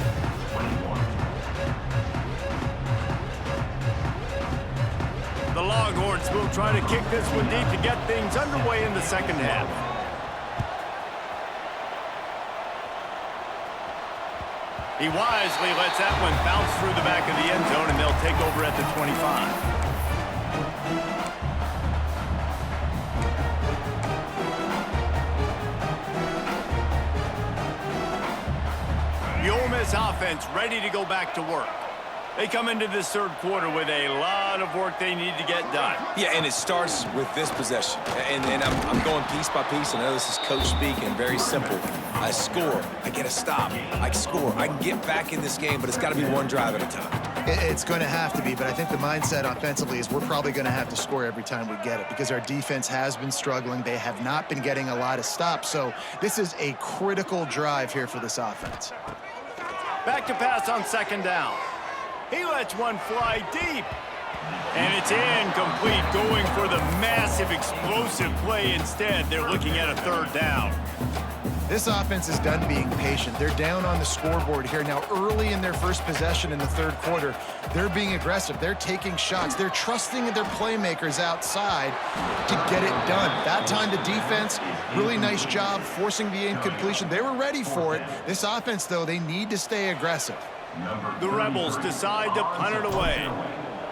Longhorns will try to kick this one deep to get things underway in the second half. He wisely lets that one bounce through the back of the end zone, and they'll take over at the 25. The Ole Miss offense ready to go back to work. They come into this third quarter with a lot of work they need to get done. Yeah, and it starts with this possession. And I'm going piece by piece. I know this is coach speak and very simple. I score. I get a stop. I score. I can get back in this game, but it's got to be one drive at a time. It's going to have to be, but I think the mindset offensively is we're probably going to have to score every time we get it because our defense has been struggling. They have not been getting a lot of stops, so this is a critical drive here for this offense. Back to pass on second down. He lets one fly deep. And it's incomplete, going for the massive explosive play instead. They're looking at a third down. This offense is done being patient. They're down on the scoreboard here. Now, early in their first possession in the third quarter, they're being aggressive. They're taking shots. They're trusting their playmakers outside to get it done. That time, the defense, really nice job forcing the incompletion. They were ready for it. This offense, though, they need to stay aggressive. The Rebels decide to punt it away.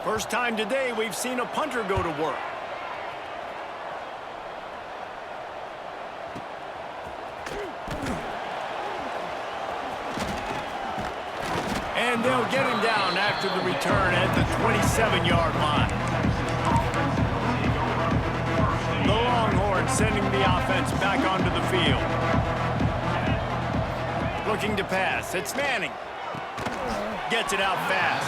First time today we've seen a punter go to work. And they'll get him down after the return at the 27-yard line. The Longhorns sending the offense back onto the field. Looking to pass. It's Manning. Gets it out fast.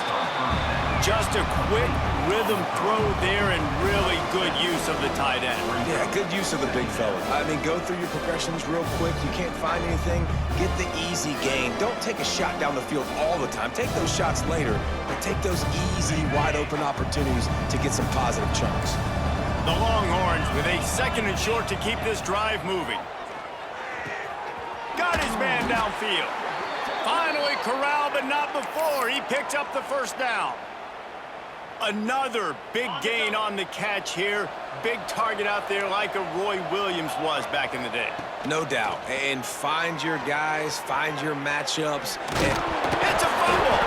Just a quick rhythm throw there and really good use of the tight end. Yeah, good use of the big fella. I mean, go through your progressions real quick. You can't find anything, get the easy gain. Don't take a shot down the field all the time. Take those shots later, but take those easy, wide-open opportunities to get some positive chunks. The Longhorns with a second and short to keep this drive moving. Got his man downfield. Finally corralled, but not before. He picked up the first down. Another big gain on the catch here. Big target out there like a Roy Williams was back in the day. No doubt. And find your guys, find your matchups. It's a fumble.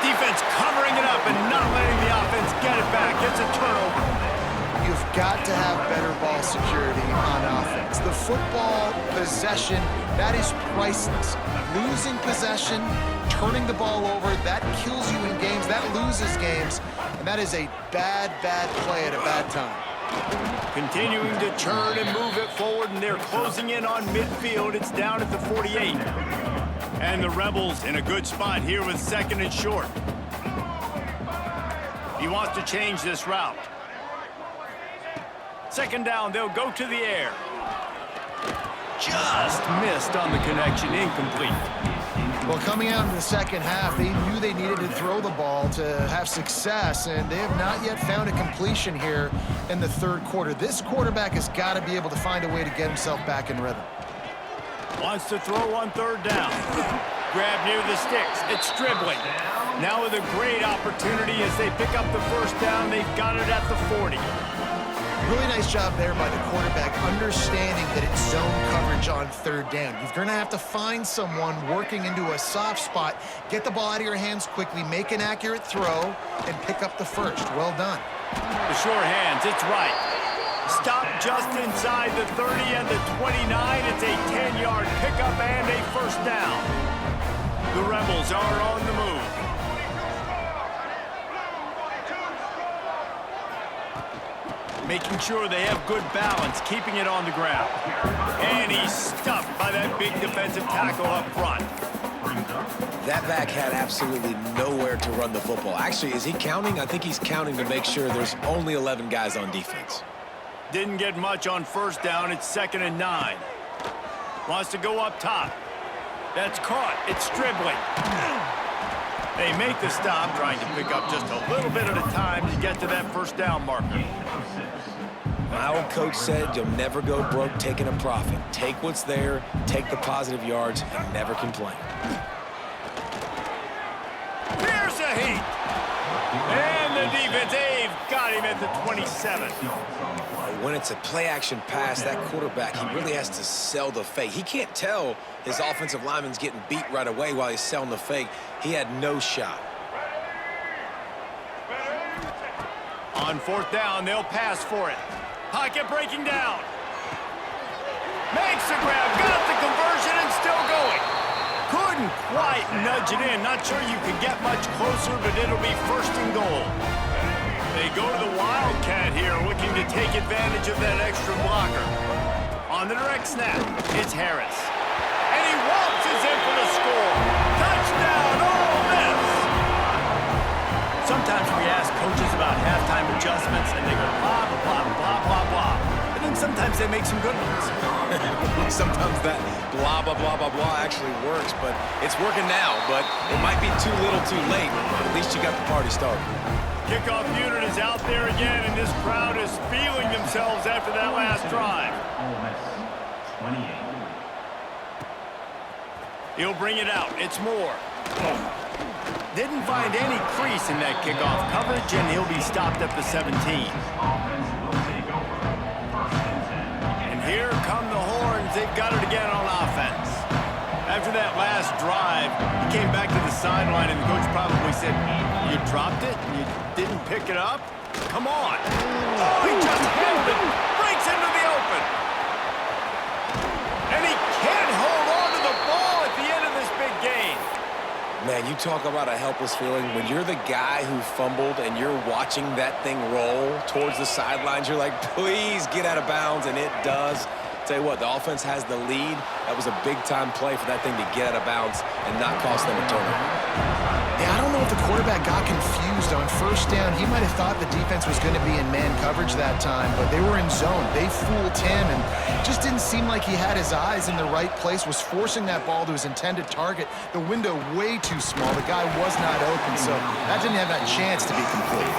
Defense covering it up and not letting the offense get it back. It's a turnover. You've got to have better ball security on offense. The football possession, that is priceless. Losing possession, turning the ball over, that kills you in games, that loses games, and that is a bad, bad play at a bad time. Continuing to turn and move it forward, and they're closing in on midfield. It's down at the 48. And the Rebels in a good spot here with second and short. He wants to change this route. Second down, they'll go to the air. Just missed on the connection, incomplete. Well, coming out in the second half, they knew they needed to throw the ball to have success, and they have not yet found a completion here in the third quarter. This quarterback has got to be able to find a way to get himself back in rhythm. Wants to throw on third down. Grab near the sticks. It's Stribling. Now with a great opportunity as they pick up the first down. They've got it at the 40. Really nice job there by the quarterback, understanding that it's zone coverage on third down. You're going to have to find someone working into a soft spot, get the ball out of your hands quickly, make an accurate throw, and pick up the first. Well done. The short hands, it's right. Stop just inside the 30 and the 29. It's a 10-yard pickup and a first down. The Rebels are on the move. Making sure they have good balance, keeping it on the ground. And he's stuffed by that big defensive tackle up front. That back had absolutely nowhere to run the football. Actually, is he counting? I think he's counting to make sure there's only 11 guys on defense. Didn't get much on first down. It's 2nd and 9. Wants to go up top. That's caught. It's Stribling. They make the stop, trying to pick up just a little bit at a time to get to that first down marker. My old coach said you'll never go broke taking a profit. Take what's there, take the positive yards, and never complain. Here's a heat. And the defense. They've got him at the 27. When it's a play-action pass, that quarterback, he really has to sell the fake. He can't tell his offensive lineman's getting beat right away while he's selling the fake. He had no shot. On 4th down, they'll pass for it. Pocket breaking down. Makes the grab, got the conversion, and still going. Couldn't quite nudge it in. Not sure you could get much closer, but it'll be 1st and goal. They go to the Wildcat here, looking to take advantage of that extra blocker. On the direct snap, it's Harris. And he waltzes in for the score. Touchdown, Ole Miss! Sometimes we ask coaches about halftime adjustments, and they go blah, blah, blah, blah, blah. And then sometimes they make some good ones. Sometimes that blah, blah, blah, blah, blah actually works, but it's working now. But it might be too little too late, but at least you got the party started. Kickoff unit is out there again, and this crowd is feeling themselves after that last drive. Ole Miss, 28. He'll bring it out. It's Moore. Didn't find any crease in that kickoff coverage, and he'll be stopped at the 17. Offense will take over. 1st and 10. And here come the horns. They've got it again on offense. After that last drive, he came back to the sideline, and the coach probably said, "You dropped it? You didn't pick it up? Come on." Oh, he just handled it. Breaks into the open. And he can't hold on to the ball at the end of this big game. Man, you talk about a helpless feeling. When you're the guy who fumbled and you're watching that thing roll towards the sidelines, you're like, please get out of bounds, and it does. Tell you what, the offense has the lead. That was a big-time play for that thing to get out of bounds and not cost them a turnover. Yeah, I don't know if the quarterback got confused on 1st down. He might have thought the defense was going to be in man coverage that time, but they were in zone. They fooled him, and it just didn't seem like he had his eyes in the right place, was forcing that ball to his intended target. The window way too small. The guy was not open, so that didn't have that chance to be complete.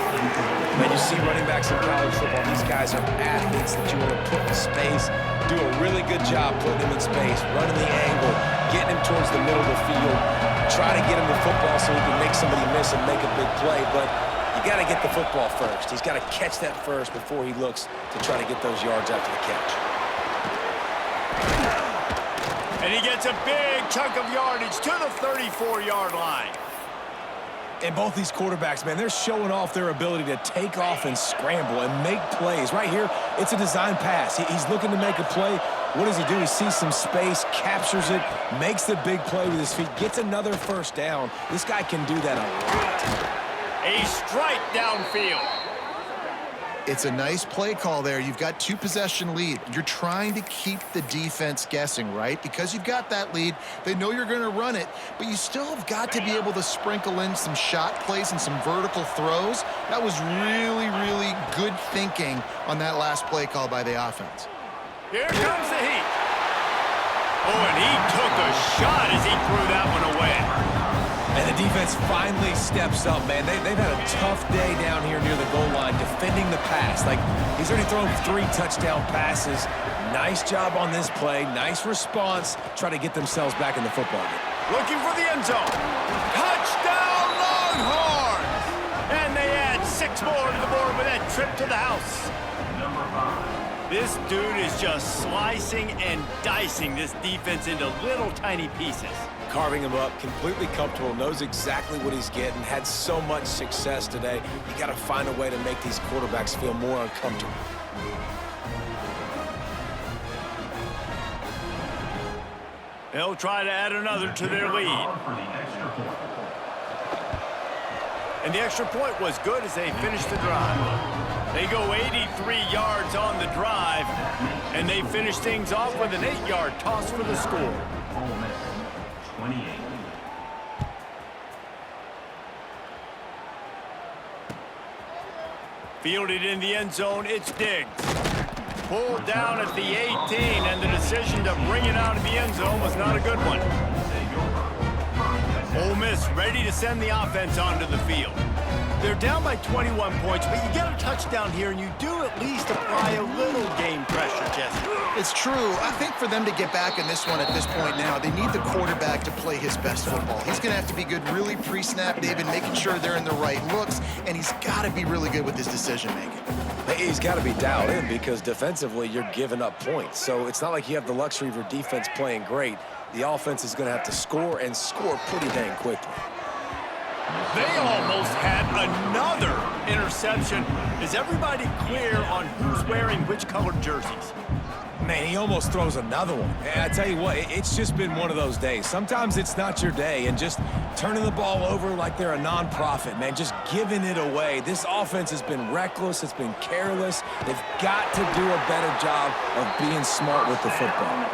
Man, you see running backs in college football, these guys are athletes that you want to put in space, do a really good job putting him in space, running the angle, getting him towards the middle of the field, try to get him the football so he can make somebody miss and make a big play, but you got to get the football first. He's got to catch that first before he looks to try to get those yards after the catch. And he gets a big chunk of yardage to the 34-yard line. And both these quarterbacks, man, they're showing off their ability to take off and scramble and make plays. Right here, it's a design pass. He's looking to make a play. What does he do? He sees some space, captures it, makes the big play with his feet, gets another 1st down. This guy can do that a lot. A strike downfield. It's a nice play call there. You've got 2-possession lead. You're trying to keep the defense guessing, right? Because you've got that lead, they know you're going to run it, but you still have got to be able to sprinkle in some shot plays and some vertical throws. That was really, really good thinking on that last play call by the offense. Here comes the heat. Oh, and he took a shot as he threw that one away. And the defense finally steps up, man. They've had a tough day down here near the goal line defending the pass. Like, he's already thrown 3 touchdown passes. Nice job on this play. Nice response. Try to get themselves back in the football game. Looking for the end zone. Touchdown, Longhorns! And they add 6 more to the board with that trip to the house. Number 5. This dude is just slicing and dicing this defense into little tiny pieces. Carving him up, completely comfortable, knows exactly what he's getting, had so much success today. You got to find a way to make these quarterbacks feel more uncomfortable. They'll try to add another to their lead. And the extra point was good as they finished the drive. They go 83 yards on the drive, and they finish things off with an 8-yard toss for the score. Ole Miss, 28. Fielded in the end zone, it's Diggs. Pulled down at the 18, and the decision to bring it out of the end zone was not a good one. Ole Miss ready to send the offense onto the field. They're down by 21 points, but you get a touchdown here, and you do at least apply a little game pressure, Jesse. It's true. I think for them to get back in this one at this point now, they need the quarterback to play his best football. He's going to have to be good really pre-snap, David, making sure they're in the right looks, and he's got to be really good with his decision-making. He's got to be dialed in because defensively you're giving up points. So it's not like you have the luxury of your defense playing great. The offense is going to have to score and score pretty dang quickly. They almost had another interception. Is everybody clear on who's wearing which colored jerseys? Man, he almost throws another one. And I tell you what, it's just been one of those days. Sometimes it's not your day, and just turning the ball over like they're a nonprofit, man, just giving it away. This offense has been reckless. It's been careless. They've got to do a better job of being smart with the football.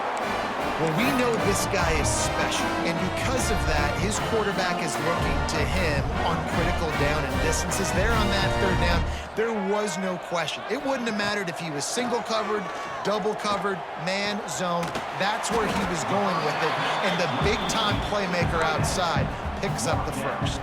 Well, we know this guy is special, and because of that, his quarterback is looking to him on critical down and distances. There on that third down, there was no question. It wouldn't have mattered if he was single covered, double covered, man, zone. That's where he was going with it, and the big-time playmaker outside picks up the first.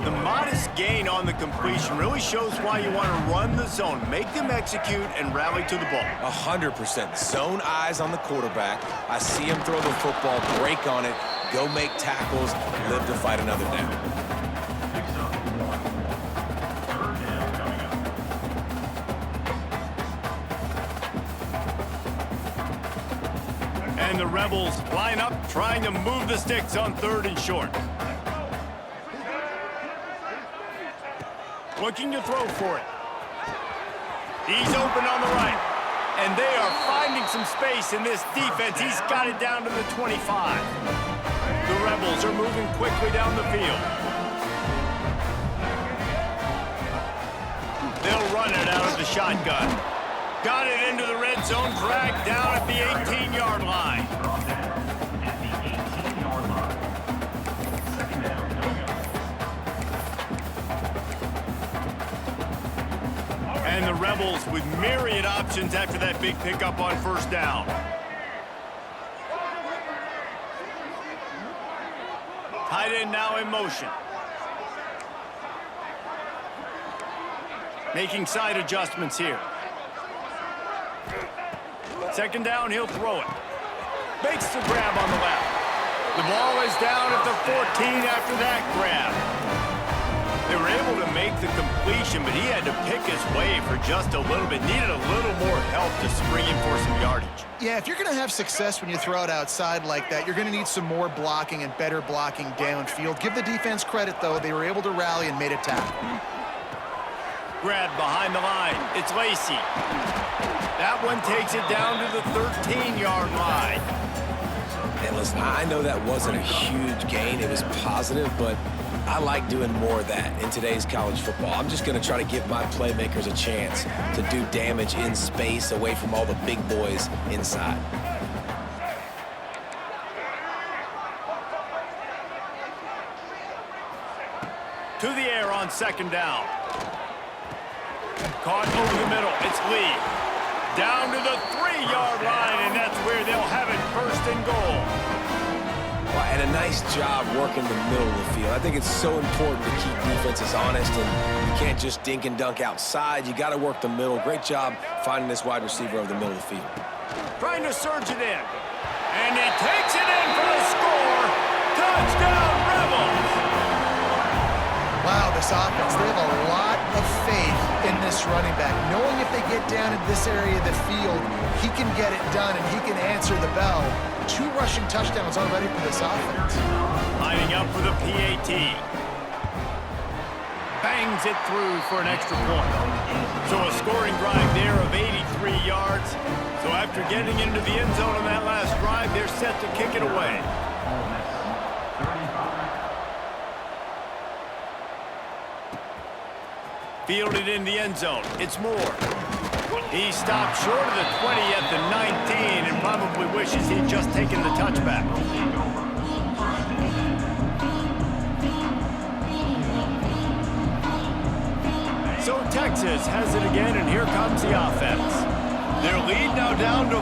The modest gain on the completion really shows why you want to run the zone, make them execute, and rally to the ball. 100%. Zone eyes on the quarterback. I see him throw the football, break on it, go make tackles, live to fight another down. And the Rebels line up, trying to move the sticks on 3rd and short. Looking to throw for it. He's open on the right. And they are finding some space in this defense. He's got it down to the 25. The Rebels are moving quickly down the field. They'll run it out of the shotgun. Got it into the red zone, dragged down at the 18-yard line. And the Rebels with myriad options after that big pickup on 1st down. Tight end now in motion. Making side adjustments here. 2nd down, he'll throw it. Makes the grab on the left. The ball is down at the 14 after that grab. They were able to make the completion, but he had to pick his way for just a little bit. Needed a little more help to spring him for some yardage. Yeah, if you're going to have success when you throw it outside like that, you're going to need some more blocking and better blocking downfield. Give the defense credit, though. They were able to rally and made a tackle. Grab behind the line. It's Lacy. That one takes it down to the 13-yard line. And listen, I know that wasn't a huge gain. It was positive, but I like doing more of that in today's college football. I'm just going to try to give my playmakers a chance to do damage in space away from all the big boys inside. To the air on 2nd down. Caught over the middle. It's Lee. Down to the 3-yard line, and that's where they'll have it 1st and goal. And a nice job working the middle of the field. I think it's so important to keep defenses honest, and you can't just dink and dunk outside. You got to work the middle. Great job finding this wide receiver over the middle of the field. Trying to surge it in. And he takes it in for the score. Touchdown, Rebels! Wow, this offense, they have a lot of faith in this running back. Knowing if they get down in this area of the field, he can get it done and he can answer the bell. 2 rushing touchdowns already for this offense. Lining up for the PAT. Bangs it through for an extra point. So a scoring drive there of 83 yards. So after getting into the end zone on that last drive, they're set to kick it away. Fielded in the end zone. It's Moore. He stopped short of the 20 at the 19 and probably wishes he'd just taken the touchback. So Texas has it again, and here comes the offense. Their lead now down to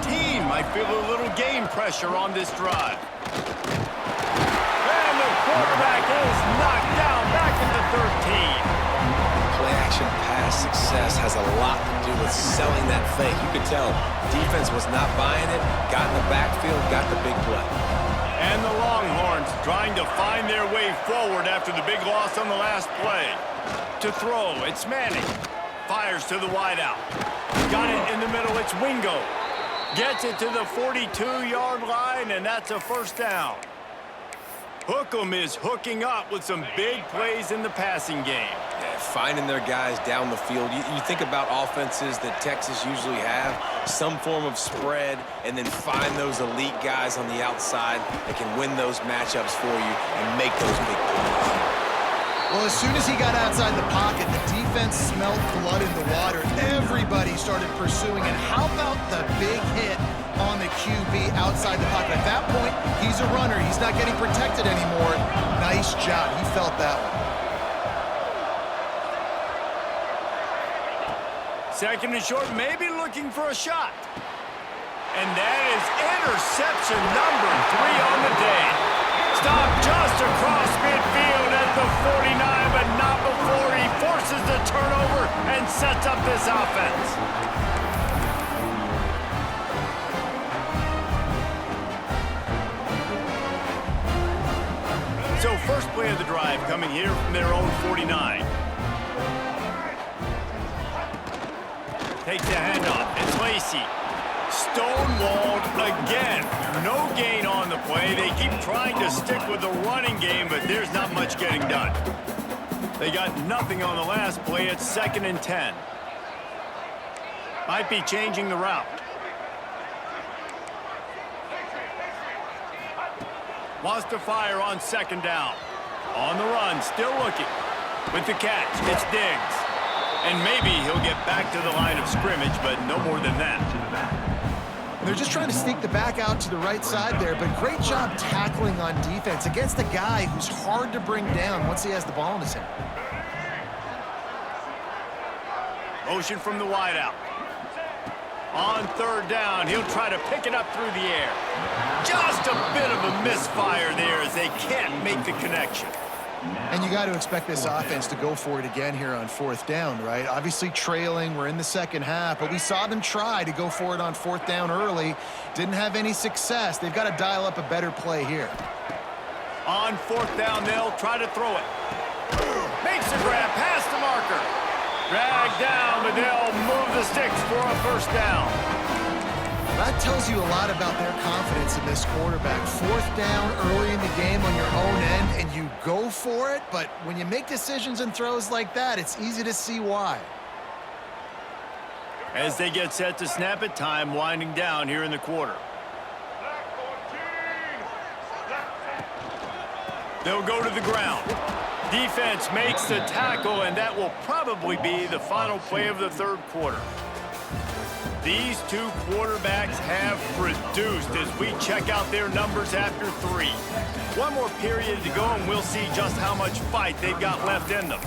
14. Might feel a little game pressure on this drive. And the quarterback is knocked down back at the 13. with selling that fake. You could tell defense was not buying it, got in the backfield, got the big play. And the Longhorns trying to find their way forward after the big loss on the last play. To throw, it's Manning. Fires to the wideout. Got it in the middle, it's Wingo. Gets it to the 42-yard line, and that's a first down. Hookem is hooking up with some big plays in the passing game. Yeah, finding their guys down the field. You think about offenses that Texas usually have, some form of spread, and then find those elite guys on the outside that can win those matchups for you and make those big plays. Well, as soon as he got outside the pocket, the defense smelled blood in the water. Everybody started pursuing. And how about the big hit on the QB outside the pocket? At that point, he's a runner. He's not getting protected anymore. Nice job. He felt that one. Second and short, maybe looking for a shot. And that is interception number 3 on the day. Stopped just across midfield at the 49, but not before he forces the turnover and sets up this offense. So first play of the drive coming here from their own 49. Takes the handoff. It's Lacy. Stonewalled again. No gain on the play. They keep trying to stick with the running game, but there's not much getting done. They got nothing on the last play. It's 2nd and 10. Might be changing the route. Wants to fire on 2nd down. On the run, still looking. With the catch, it's Diggs. And maybe he'll get back to the line of scrimmage, but no more than that. They're just trying to sneak the back out to the right side there, but great job tackling on defense against a guy who's hard to bring down once he has the ball in his hand. Motion from the wideout. On 3rd down, he'll try to pick it up through the air. Just a bit of a misfire there as they can't make the connection. And you got to expect this offense to go for it again here on 4th down, right? Obviously trailing, we're in the second half, but we saw them try to go for it on 4th down early. Didn't have any success. They've got to dial up a better play here. On 4th down, they'll try to throw it. Makes a grab past the marker. Dragged down, but they'll move the sticks for a first down. That tells you a lot about their confidence in this quarterback. 4th down early in the game on your own end, and you go for it, but when you make decisions and throws like that, it's easy to see why. As they get set to snap it, time winding down here in the quarter. They'll go to the ground. Defense makes the tackle, and that will probably be the final play of the 3rd quarter. These two quarterbacks have produced as we check out their numbers after 3. One more period to go, and we'll see just how much fight they've got left in them.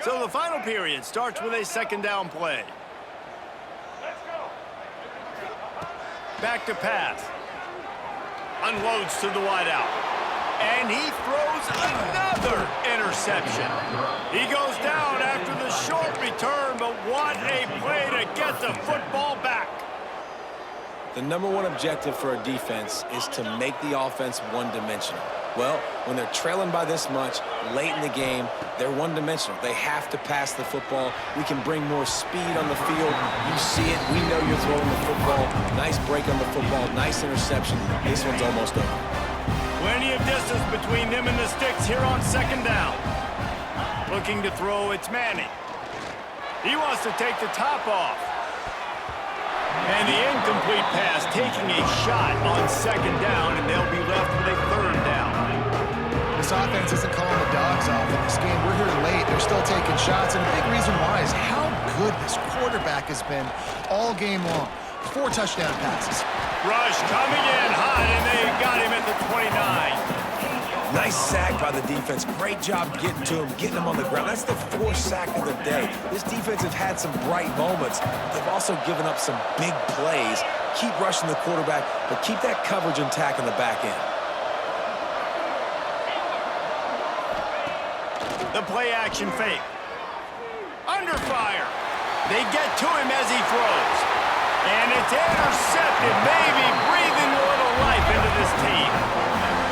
So the final period starts with a 2nd down play. Back to pass. Unloads to the wideout. And he throws another interception. He goes down after the short return, but what a play to get the football back. The #1 objective for a defense is to make the offense one-dimensional. Well, when they're trailing by this much late in the game, they're one-dimensional. They have to pass the football. We can bring more speed on the field. You see it. We know you're throwing the football. Nice break on the football. Nice interception. This one's almost over. Plenty of distance between them and the sticks here on 2nd down. Looking to throw, it's Manning. He wants to take the top off. And the incomplete pass, taking a shot on 2nd down, and they'll be left with a 3rd down. This offense isn't calling the dogs off in this game. We're here late. They're still taking shots, and a big reason why is how good this quarterback has been all game long. 4 touchdown passes. Rush coming in hot, and they got him at the 29. Nice sack by the defense. Great job getting to him, getting him on the ground. That's the 4th sack of the day. This defense has had some bright moments. They've also given up some big plays. Keep rushing the quarterback, but keep that coverage intact in the back end. The play action fake. Under fire. They get to him as he throws. And it's intercepted, maybe breathing a little life into this team.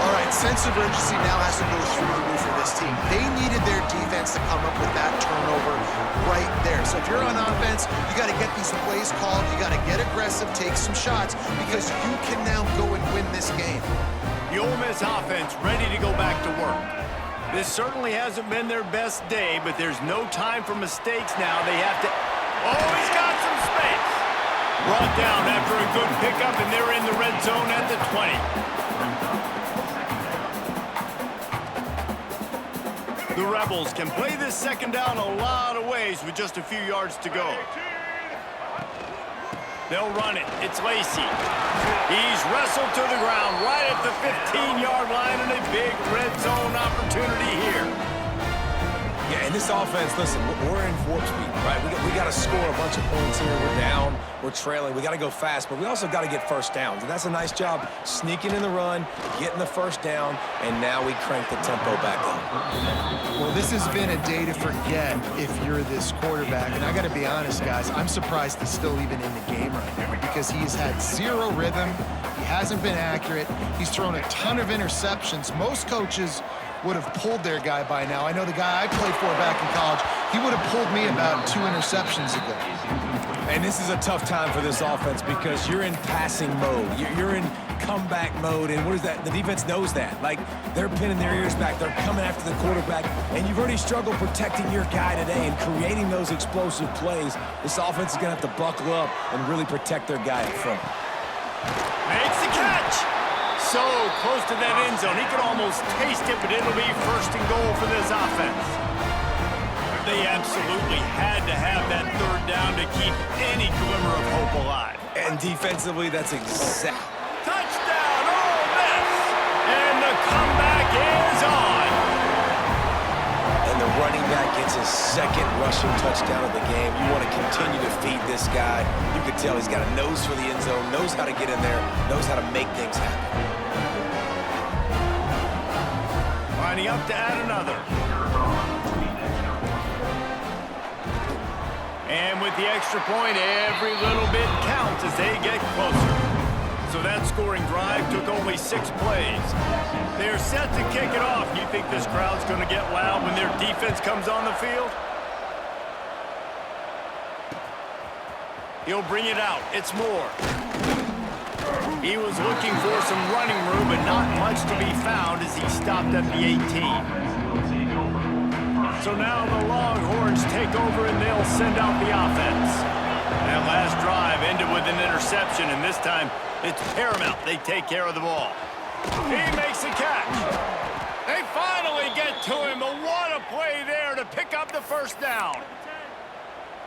All right, sense of urgency now has to go through the roof for this team. They needed their defense to come up with that turnover right there. So if you're on offense, you got to get these plays called. You got to get aggressive, take some shots, because you can now go and win this game. The Ole Miss offense ready to go back to work. This certainly hasn't been their best day, but there's no time for mistakes now. They have to... Oh, he's got some space. Brought down after a good pickup, and they're in the red zone at the 20. The Rebels can play this second down a lot of ways with just a few yards to go. They'll run it. It's Lacy. He's wrestled to the ground right at the 15-yard line, and a big red zone opportunity here. Yeah, and this offense, listen, we're in warp speed, right? We got to score a bunch of points here. We're down. We're trailing. We got to go fast, but we also got to get first downs. And that's a nice job sneaking in the run, getting the first down, and now we crank the tempo back up. Well, this has been a day to forget if you're this quarterback. And I got to be honest, guys, I'm surprised he's still even in the game right now because he's had zero rhythm. He hasn't been accurate. He's thrown a ton of interceptions. Most coaches would have pulled their guy by now. I know the guy I played for back in college, he would have pulled me about 2 interceptions ago. And this is a tough time for this offense because you're in passing mode. You're in comeback mode, and what is that? The defense knows that. Like, they're pinning their ears back. They're coming after the quarterback, and you've already struggled protecting your guy today and creating those explosive plays. This offense is going to have to buckle up and really protect their guy up front. Makes the catch. So close to that end zone. He could almost taste it, but it'll be first and goal for this offense. They absolutely had to have that third down to keep any glimmer of hope alive. And defensively, that's exact. Touchdown, Ole Miss! And the comeback is on. And the running back gets his second rushing touchdown of the game. You want to continue to feed this guy. You can tell he's got a nose for the end zone, knows how to get in there, knows how to make things happen. Lining up to add another. And with the extra point, every little bit counts as they get closer. So that scoring drive took only 6 plays. They're set to kick it off. You think this crowd's going to get loud when their defense comes on the field? He'll bring it out. It's Moore. He was looking for some running room, but not much to be found as he stopped at the 18. So now the Longhorns take over, and they'll send out the offense. That last drive ended with an interception, and this time it's paramount they take care of the ball. He makes the catch. They finally get to him, but what a play there to pick up the first down.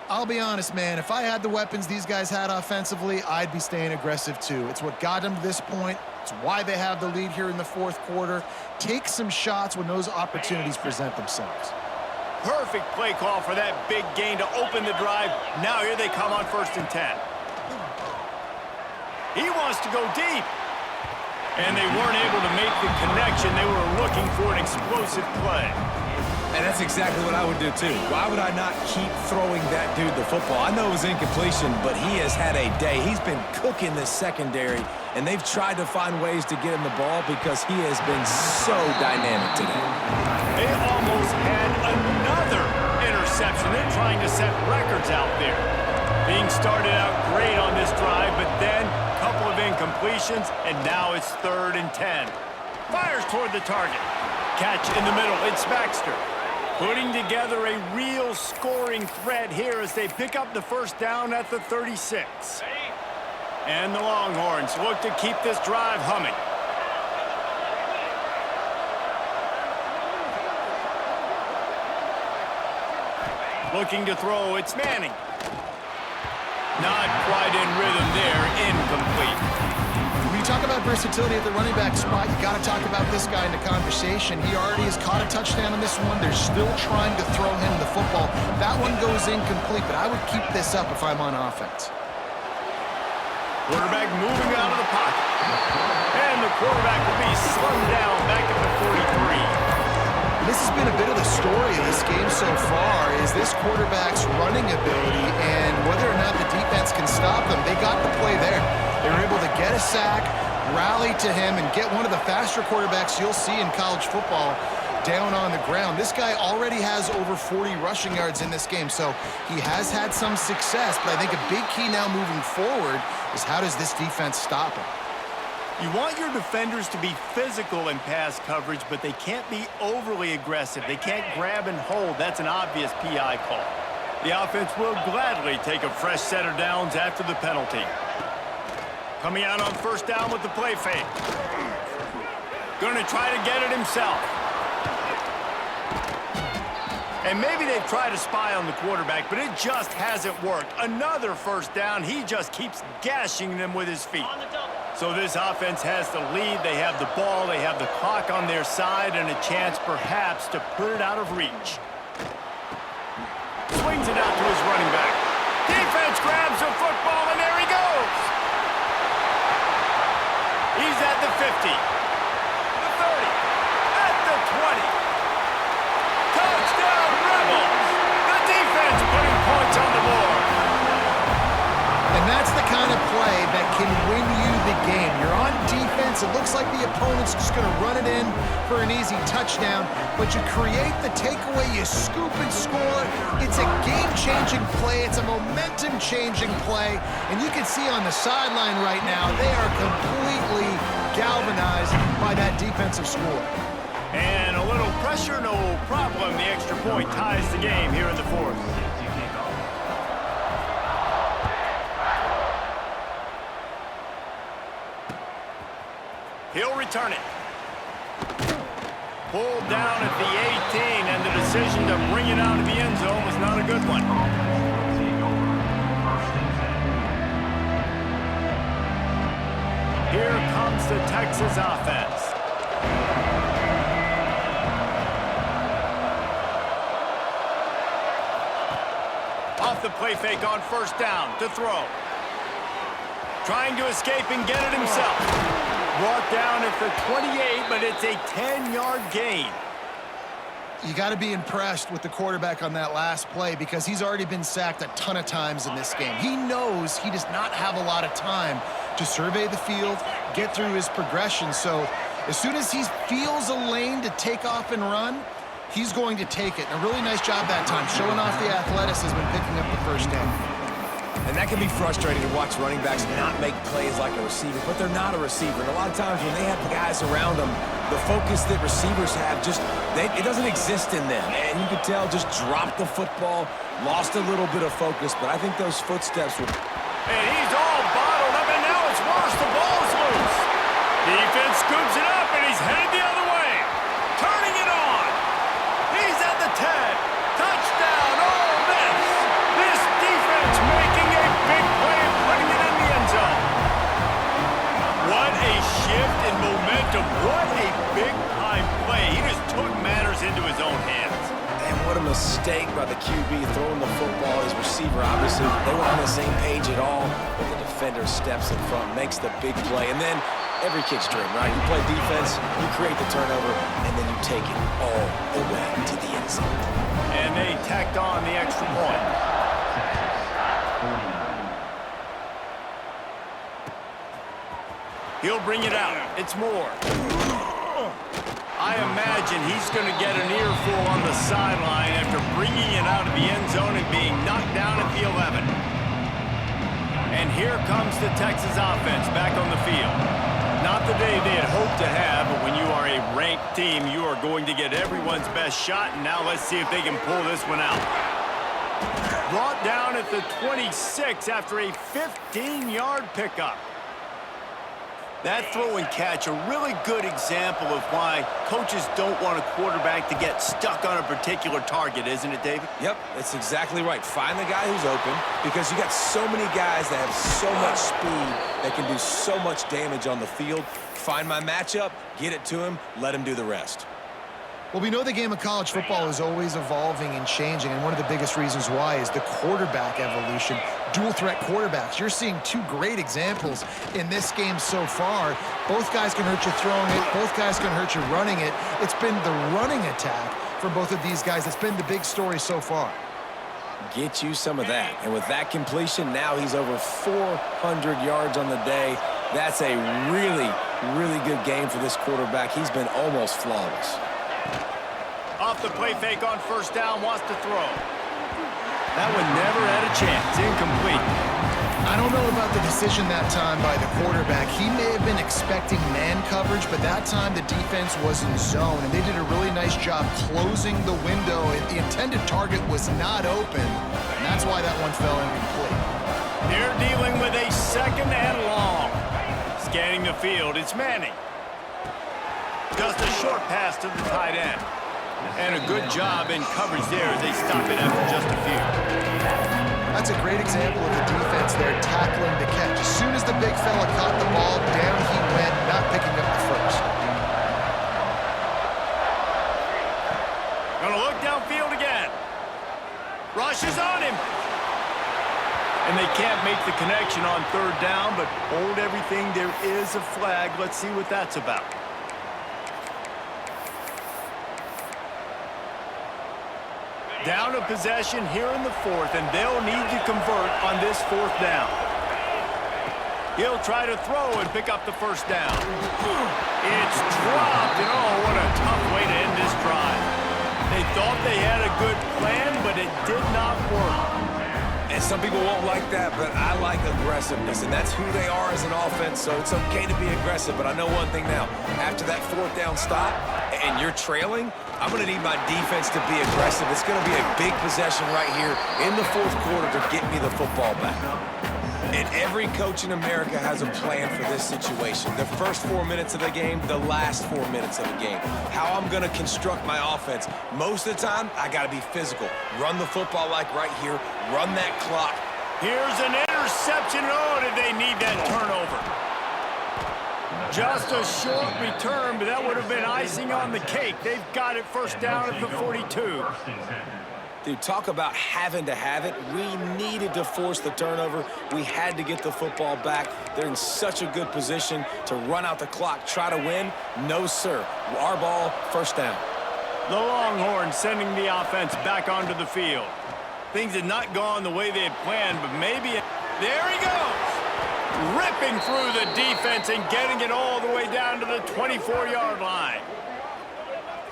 I'll be honest, man, if I had the weapons these guys had offensively, I'd be staying aggressive too. It's what got them to this point. It's why they have the lead here in the fourth quarter. Take some shots when those opportunities present themselves. Perfect play call for that big gain to open the drive. Now here they come on 1st and 10. He wants to go deep. And they weren't able to make the connection. They were looking for an explosive play. And that's exactly what I would do, too. Why would I not keep throwing that dude the football? I know it was incompletion, but he has had a day. He's been cooking this secondary, and they've tried to find ways to get him the ball because he has been so dynamic today. They almost had another interception. They're trying to set records out there. Being started out great on this drive, but then a couple of incompletions, and now it's 3rd and 10. Fires toward the target. Catch in the middle. It's Baxter. Putting together a real scoring threat here as they pick up the first down at the 36. And the Longhorns look to keep this drive humming. Looking to throw, it's Manning. Not quite in rhythm there, incomplete. When you talk about versatility at the running back spot, you got to talk about this guy in the conversation. He already has caught a touchdown on this one. They're still trying to throw him the football. That one goes incomplete, but I would keep this up if I'm on offense. Quarterback moving out of the pocket. And the quarterback will be slung down back at the 43. This this has been a bit of the story of this game so far, is this quarterback's running ability and whether or not the defense can stop them. They got the play there. They were able to get a sack, rally to him, and get one of the faster quarterbacks you'll see in college football down on the ground. This guy already has over 40 rushing yards in this game, so he has had some success, but I think a big key now moving forward is how does this defense stop him? You want your defenders to be physical in pass coverage, but they can't be overly aggressive. They can't grab and hold. That's an obvious PI call. The offense will gladly take a fresh set of downs after the penalty. Coming out on first down with the play fake. Going to try to get it himself. And maybe they've tried to spy on the quarterback, but it just hasn't worked. Another first down. He just keeps gashing them with his feet. So this offense has the lead. They have the ball. They have the clock on their side and a chance perhaps to put it out of reach. Swings it out to his running back. Defense grabs the football, and there he goes. He's at the 50, the 30, at the 20. Touchdown, Rebels! The defense putting points on the board. And that's the kind of play that can win you the game. You're on defense. It looks like the opponent's just going to run it in for an easy touchdown, but you create the takeaway, you scoop and score. It's a game-changing play. It's a momentum-changing play. And you can see on the sideline right now, they are completely galvanized by that defensive score. And a little pressure, no problem. The extra point ties the game here in the fourth. He'll return it. Pulled down at the 18, and the decision to bring it out of the end zone was not a good one. Here comes the Texas offense. Off the play fake on first down to throw. Trying to escape and get it himself. Brought down at the 28, but it's a 10-yard gain. You got to be impressed with the quarterback on that last play because he's already been sacked a ton of times in this game. He knows he does not have a lot of time to survey the field, get through his progression. So as soon as he feels a lane to take off and run, he's going to take it. And a really nice job that time, showing off the athleticism and picking up the first down. And that can be frustrating to watch running backs not make plays like a receiver, but they're not a receiver. And a lot of times when they have guys around them, the focus that receivers have it doesn't exist in them. And you could tell just dropped the football, lost a little bit of focus, but I think those footsteps were... And he's all bottled up, and now it's worse. The ball's loose. Defense scoops it up, and he's headed the other way. Turning it on. He's at the 10. Touchdown, Ole Miss. This defense making a big play and putting it in the end zone. What a shift in momentum. What a big-time play. He just took matters into his own hands. And what a mistake by the QB throwing the football. His receiver, obviously, they weren't on the same page at all, but the defender steps in front, makes the big play, and then every kid's dream, right? You play defense, you create the turnover, and then you take it all the way to the end zone. And they tacked on the extra point. He'll bring it out. It's Moore. I imagine he's going to get an earful on the sideline after bringing it out of the end zone and being knocked down at the 11. And here comes the Texas offense back on the field. Not the day they had hoped to have, but when you are a ranked team, you are going to get everyone's best shot, and now let's see if they can pull this one out. Brought down at the 26 after a 15-yard pickup. That throw and catch, a really good example of why coaches don't want a quarterback to get stuck on a particular target, isn't it, David? Yep, that's exactly right. Find the guy who's open because you got so many guys that have so much speed that can do so much damage on the field. Find my matchup, get it to him, let him do the rest. Well, we know the game of college football is always evolving and changing, and one of the biggest reasons why is the quarterback evolution. Dual-threat quarterbacks. You're seeing two great examples in this game so far. Both guys can hurt you throwing it. Both guys can hurt you running it. It's been the running attack for both of these guys. That's been the big story so far. Get you some of that. And with that completion, now he's over 400 yards on the day. That's a really, really good game for this quarterback. He's been almost flawless. Off the play fake on first down, wants to throw. That one never had a chance. Incomplete. I don't know about the decision that time by the quarterback. He may have been expecting man coverage, but that time the defense was in zone, and they did a really nice job closing the window. The intended target was not open, and that's why that one fell incomplete. They're dealing with a second and long. Scanning the field, it's Manning. Just a short pass to the tight end. And a good job in coverage there as they stop it after just a few. That's a great example of the defense there tackling the catch. As soon as the big fella caught the ball, down he went, not picking up the first. Gonna look downfield again. Rush is on him. And they can't make the connection on third down, but hold everything. There is a flag. Let's see what that's about. Down to possession here in the fourth, and they'll need to convert on this fourth down. He'll try to throw and pick up the first down. It's dropped, and oh, what a tough way to end this drive. They thought they had a good plan, but it did not work. And some people won't like that, but I like aggressiveness, and that's who they are as an offense, so it's okay to be aggressive. But I know one thing now. After that fourth down stop and you're trailing, I'm going to need my defense to be aggressive. It's going to be a big possession right here in the fourth quarter to get me the football back. And every coach in America has a plan for this situation. The first 4 minutes of the game, the last 4 minutes of the game. How I'm going to construct my offense. Most of the time, I got to be physical. Run the football like right here. Run that clock. Here's an interception. Oh, did they need that turnover? Just a short return, but that would have been icing on the cake. They've got it first down at the 42. Dude, talk about having to have it. We needed to force the turnover. We had to get the football back. They're in such a good position to run out the clock, try to win. No, sir. Our ball, first down. The Longhorns sending the offense back onto the field. Things had not gone the way they had planned, but maybe... There he goes! Ripping through the defense and getting it all the way down to the 24-yard line.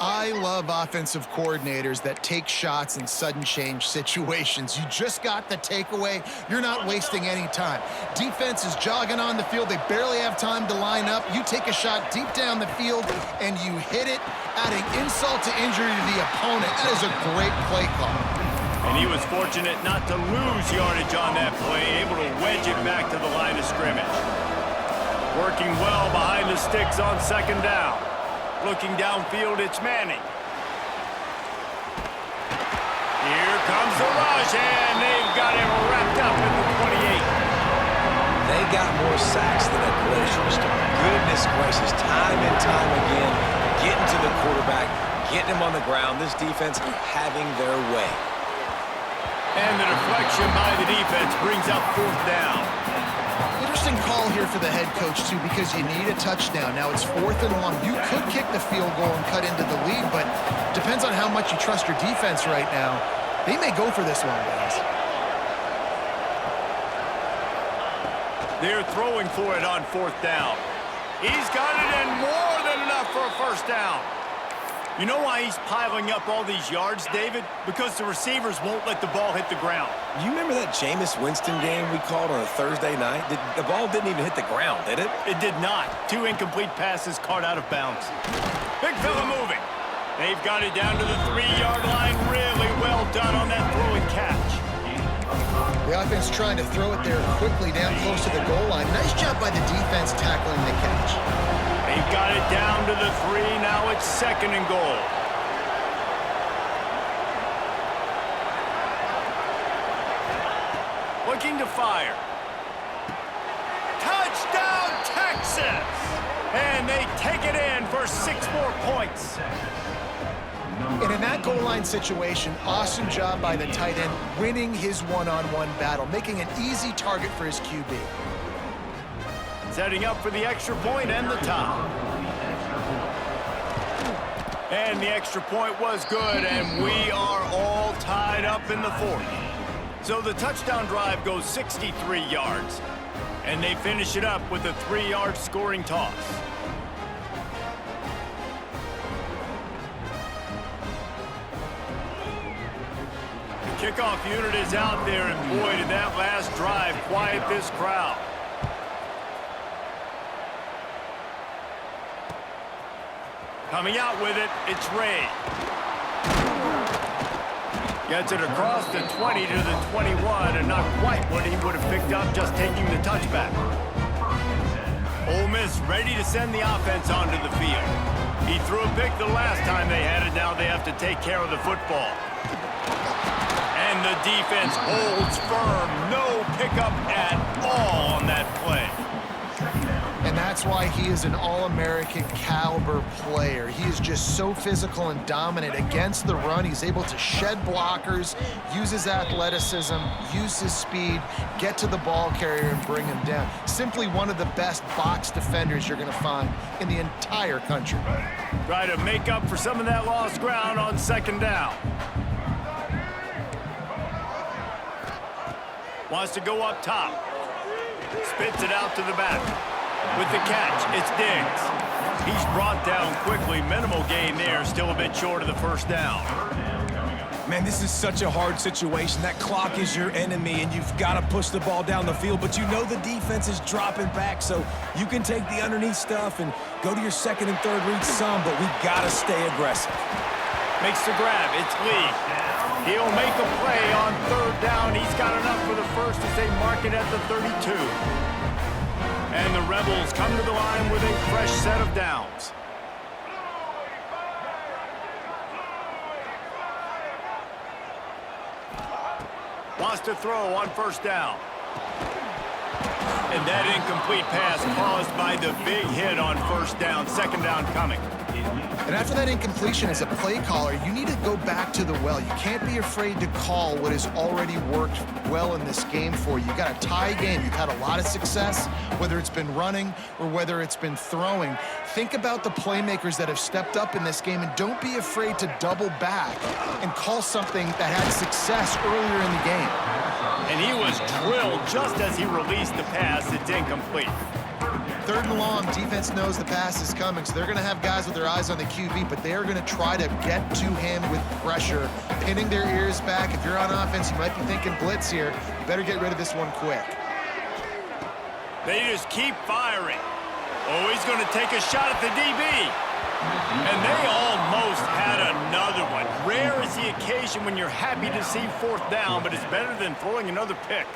I love offensive coordinators that take shots in sudden change situations. You just got the takeaway. You're not wasting any time. Defense is jogging on the field. They barely have time to line up. You take a shot deep down the field, and you hit it, adding insult to injury to the opponent. That is a great play call. And he was fortunate not to lose yardage on that play, able to wedge it back to the line of scrimmage. Working well behind the sticks on second down. Looking downfield, it's Manning. Here comes the rush, and they've got him wrapped up in the 28. They got more sacks than a grocery store. Goodness gracious, time and time again, getting to the quarterback, getting him on the ground. This defense having their way. And the deflection by the defense brings up fourth down. Interesting call here for the head coach, too, because you need a touchdown. Now it's 4th and 1. You could kick the field goal and cut into the lead, but depends on how much you trust your defense right now. They may go for this one, guys. They're throwing for it on fourth down. He's got it and more than enough for a first down. You know why he's piling up all these yards, David? Because the receivers won't let the ball hit the ground. You remember that Jameis Winston game we called on a Thursday night? The ball didn't even hit the ground, did it? It did not. 2 incomplete passes caught out of bounds. Big fella moving. They've got it down to the 3-yard line. Really well done on that throw and catch. The offense trying to throw it there quickly down close to the goal line. Nice job by the defense tackling the catch. They've got it down to the 3. Now it's 2nd and goal. Looking to fire. Touchdown, Texas! And they take it in for 6 more points. And in that goal line situation, awesome job by the tight end, winning his one-on-one battle, making an easy target for his QB. Setting up for the extra point and the tie. And the extra point was good, and we are all tied up in the fourth. So the touchdown drive goes 63 yards, and they finish it up with a 3-yard scoring toss. The kickoff unit is out there, and boy, did that last drive quiet this crowd. Coming out with it, it's Ray. Gets it across the 20 to the 21, and not quite what he would have picked up just taking the touchback. Ole Miss ready to send the offense onto the field. He threw a pick the last time they had it. Now they have to take care of the football. And the defense holds firm. No pickup at all on that play. And that's why he is an All-American caliber player. He is just so physical and dominant against the run. He's able to shed blockers, use his athleticism, use his speed, get to the ball carrier and bring him down. Simply one of the best box defenders you're going to find in the entire country. Try to make up for some of that lost ground on second down. Wants to go up top. Spits it out to the back. With the catch, it's Diggs. He's brought down quickly. Minimal gain there, still a bit short of the first down. Man, this is such a hard situation. That clock is your enemy, and you've got to push the ball down the field, but you know the defense is dropping back, so you can take the underneath stuff and go to your second and third read some, but we got to stay aggressive. Makes the grab. It's Lee. He'll make a play on third down. He's got enough for the first as they mark it at the 32. And the Rebels come to the line with a fresh set of downs. Wants to throw on first down. And that incomplete pass caused by the big hit on first down. Second down coming. And after that incompletion, as a play caller, you need to go back to the well. You can't be afraid to call what has already worked well in this game for you. You've got a tie game. You've had a lot of success, whether it's been running or whether it's been throwing. Think about the playmakers that have stepped up in this game, and don't be afraid to double back and call something that had success earlier in the game. And he was drilled just as he released the pass. It's incomplete. Third and long, defense knows the pass is coming, so they're going to have guys with their eyes on the QB, but they are going to try to get to him with pressure, pinning their ears back. If you're on offense, you might be thinking blitz here. You better get rid of this one quick. They just keep firing. Oh, he's going to take a shot at the DB. And they almost had another one. Rare is the occasion when you're happy to see fourth down, but it's better than throwing another pick.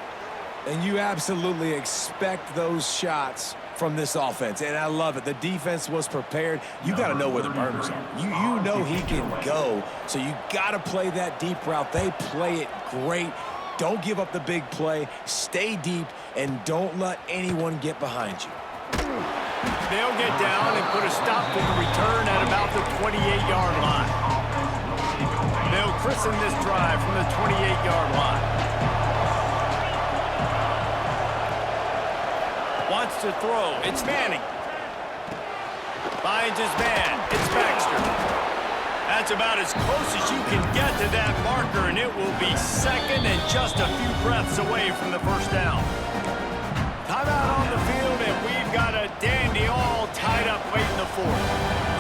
And you absolutely expect those shots from this offense, and I love it. The defense was prepared. You got to know where the burners are. You know he can go, so you got to play that deep route. They play it great. Don't give up the big play. Stay deep, and don't let anyone get behind you. They'll get down and put a stop to the return at about the 28-yard line. They'll christen this drive from the 28-yard line. Wants to throw. It's Manning. Finds his man. It's Baxter. That's about as close as you can get to that marker, and it will be second and just a few breaths away from the first down. Timeout on the field, and we've got a dandy all tied up late in the fourth.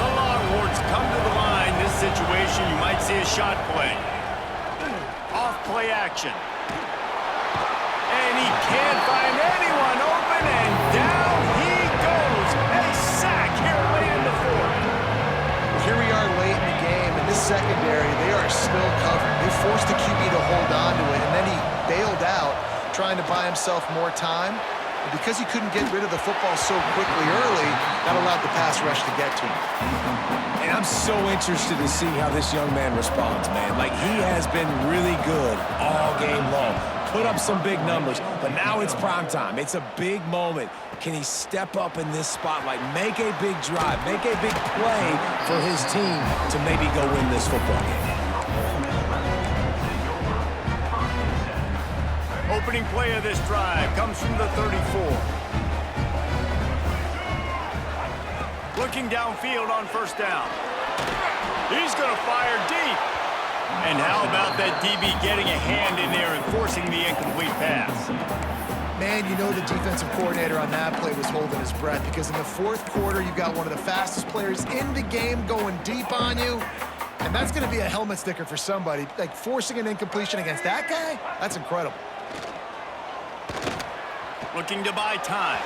The Longhorns come to the line. This situation, you might see a shot play. Off play action. And he can't find anyone open, and down he goes. A sack here late in the fourth. Here we are late in the game, and this secondary, they are still covered. They forced the QB to hold on to it, and then he bailed out, trying to buy himself more time. And because he couldn't get rid of the football so quickly early, that allowed the pass rush to get to him. And I'm so interested to see how this young man responds, man. Like, he has been really good all game long. Put up some big numbers, but now it's prime time. It's a big moment. Can he step up in this spotlight, make a big drive, make a big play for his team to maybe go win this football game? Opening play of this drive comes from the 34. Looking downfield on first down. He's going to fire deep. And how about that DB getting a hand in there and forcing the incomplete pass? Man, you know the defensive coordinator on that play was holding his breath because in the fourth quarter, you've got one of the fastest players in the game going deep on you. And that's going to be a helmet sticker for somebody. Like, forcing an incompletion against that guy, that's incredible. Looking to buy time.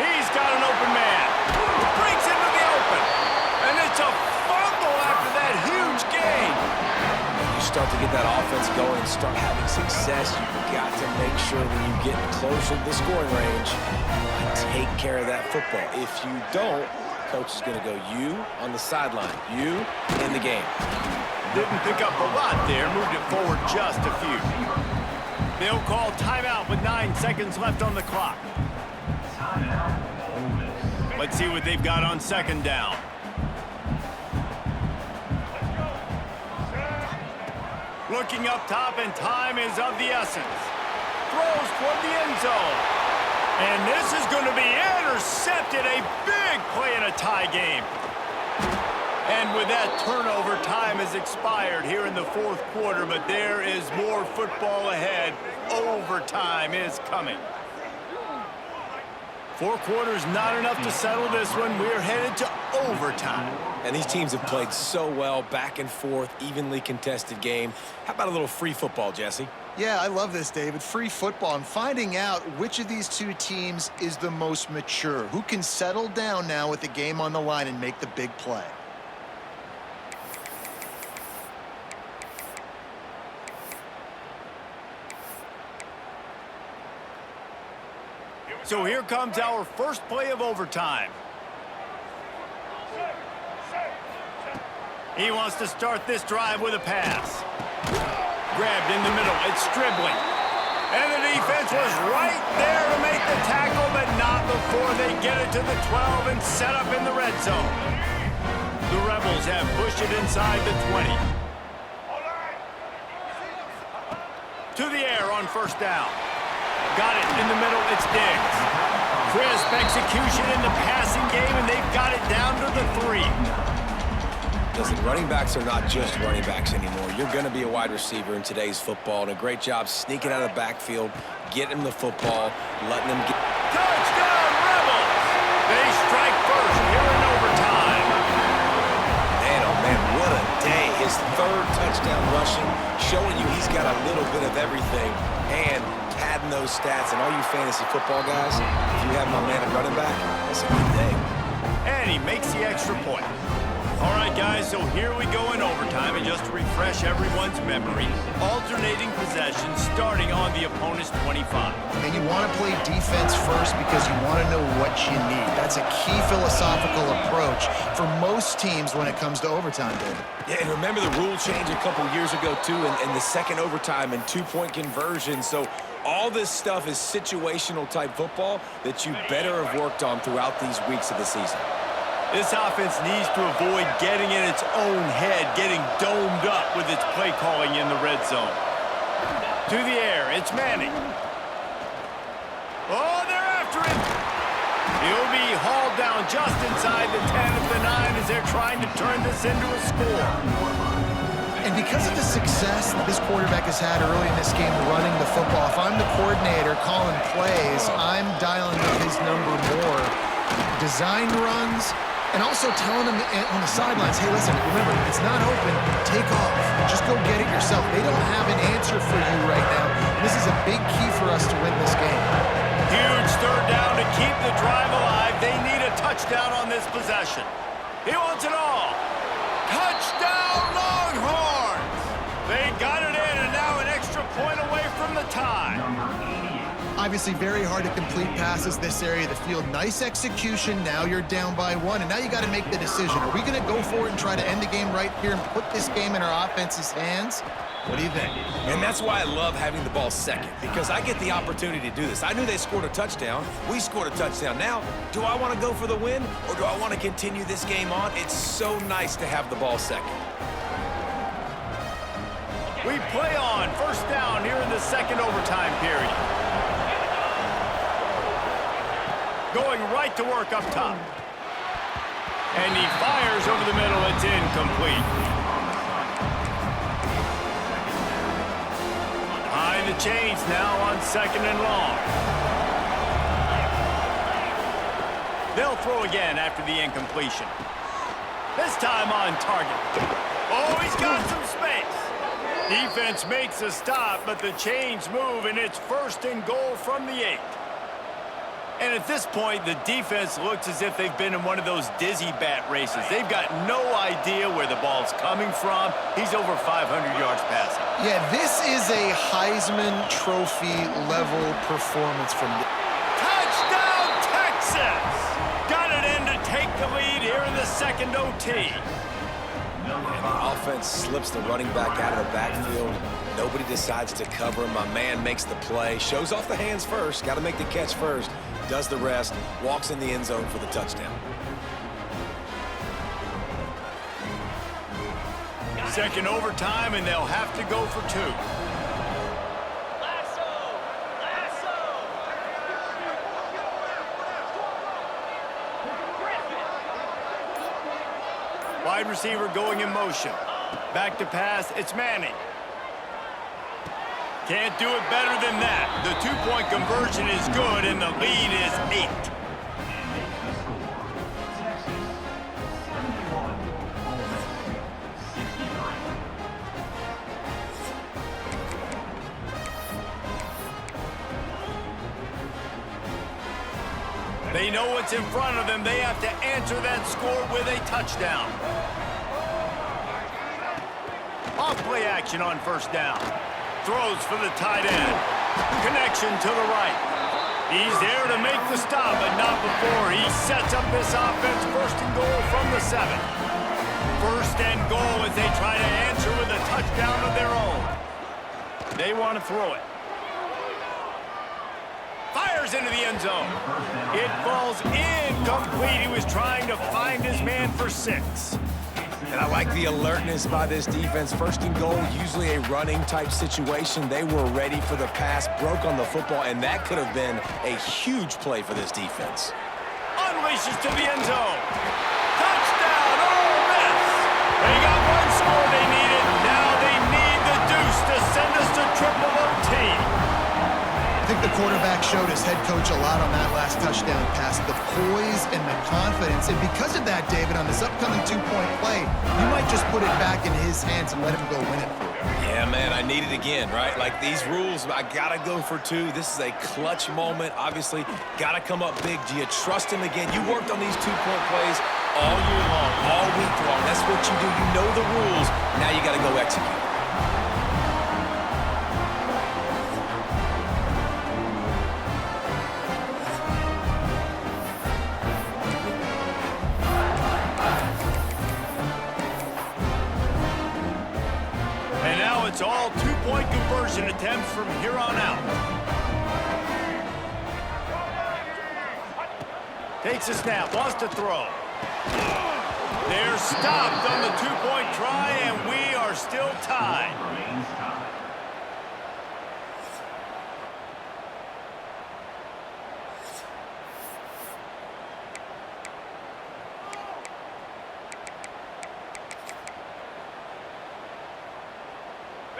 He's got an open man. Breaks into the open. And it's a fumble after that huge gain. You start to get that offense going and start having success, you've got to make sure when you get closer to the scoring range, you take care of that football. If you don't, coach is going to go you on the sideline, you in the game. Didn't pick up a lot there, moved it forward just a few. They'll call timeout with 9 seconds left on the clock. Let's see what they've got on second down. Looking up top, and time is of the essence. Throws toward the end zone. And this is going to be intercepted. A big play in a tie game. And with that turnover, time has expired here in the fourth quarter, but there is more football ahead. Overtime is coming. 4 quarters not enough to settle this one. We're headed to overtime. And these teams have played so well, back and forth, evenly contested game. How about a little free football, Jesse? Yeah, I love this, David. Free football and finding out which of these two teams is the most mature, who can settle down now with the game on the line and make the big play. So here comes our first play of overtime. He wants to start this drive with a pass. Grabbed in the middle. It's Stribling. And the defense was right there to make the tackle, but not before they get it to the 12 and set up in the red zone. The Rebels have pushed it inside the 20. To the air on first down. Got it in the middle. It's Diggs. Crisp execution in the passing game, and they've got it down to the 3. Listen, running backs are not just running backs anymore. You're going to be a wide receiver in today's football, and a great job sneaking out of the backfield, getting him the football, letting him get... Touchdown, Rebels! They strike first here in overtime. Man, oh man, what a day. His 3rd touchdown rushing, showing you he's got a little bit of everything, and padding those stats. And all you fantasy football guys, if you have my man at running back, that's a good day. And he makes the extra point. All right, guys, so here we go in overtime, and just to refresh everyone's memory, alternating possessions starting on the opponent's 25. And you want to play defense first because you want to know what you need. That's a key philosophical approach for most teams when it comes to overtime, David. Yeah, and remember the rule change a couple years ago, too, and the second overtime and 2-point conversion. So all this stuff is situational type football that you better have worked on throughout these weeks of the season. This offense needs to avoid getting in its own head, getting domed up with its play calling in the red zone. To the air, it's Manning. Oh, they're after him. He'll be hauled down just inside the 10 of the 9 as they're trying to turn this into a score. And because of the success that this quarterback has had early in this game running the football, if I'm the coordinator calling plays, I'm dialing up his number more. Design runs, and also telling them on the sidelines, hey, listen, remember, it's not open, take off. Just go get it yourself. They don't have an answer for you right now. This is a big key for us to win this game. Huge 3rd down to keep the drive alive. They need a touchdown on this possession. He wants it all. Touchdown, Longhorns! They got it in, and now an extra point away from the tie. Obviously very hard to complete passes this area of the field. Nice execution. Now you're down by 1, and now you got to make the decision. Are we going to go for it and try to end the game right here and put this game in our offense's hands? What do you think? And that's why I love having the ball second, because I get the opportunity to do this. I knew they scored a touchdown. We scored a touchdown. Now, do I want to go for the win, or do I want to continue this game on? It's so nice to have the ball second. We play on first down here in the second overtime period. Going right to work up top. And he fires over the middle. It's incomplete. Behind the chains now on 2nd and long. They'll throw again after the incompletion. This time on target. Oh, he's got some space. Defense makes a stop, but the chains move, and it's 1st and goal from the 8. And at this point, the defense looks as if they've been in one of those dizzy bat races. They've got no idea where the ball's coming from. He's over 500 yards passing. Yeah, this is a Heisman Trophy level performance from the... Touchdown, Texas! Got it in to take the lead here in the 2nd OT. And the offense slips the running back out of the backfield. Nobody decides to cover him. My man makes the play. Shows off the hands first. Got to make the catch first. Does the rest. Walks in the end zone for the touchdown. 2nd overtime, and they'll have to go for 2. Wide receiver going in motion. Back to pass, it's Manning. Can't do it better than that. The 2-point conversion is good, and the lead is 8. They know what's in front of them. They have to answer that score with a touchdown. Off play action on 1st down. Throws for the tight end. Connection to the right. He's there to make the stop, but not before. He sets up this offense 1st and goal from the 7. 1st and goal as they try to answer with a touchdown of their own. They want to throw it. Fires into the end zone. It falls incomplete. He was trying to find his man for 6. And I like the alertness by this defense. 1st and goal, usually a running type situation. They were ready for the pass, broke on the football, and that could have been a huge play for this defense. Unleashes to the end zone. Touchdown, Ole Miss. They got one score they needed. Now they need the deuce to send us to triple OT. I think the quarterback showed his head coach a lot on that last touchdown pass, the poise and the confidence. And because of that, David, on this upcoming 2-point play, you might just put it back in his hands and let him go win it for you. Yeah, man, I need it again, right? Like these rules, I got to go for 2. This is a clutch moment. Obviously, got to come up big. Do you trust him again? You worked on these 2-point plays all year long, all week long. That's what you do. You know the rules. Now you got to go execute. It's all 2-point conversion attempts from here on out. Takes a snap, wants to throw. They're stopped on the 2-point try, and we are still tied.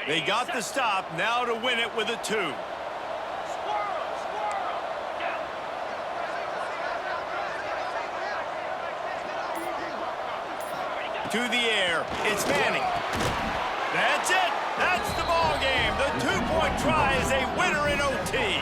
They got the stop, now to win it with a 2. To the air, it's Manning. That's it, that's the ball game. The 2-point try is a winner in OT.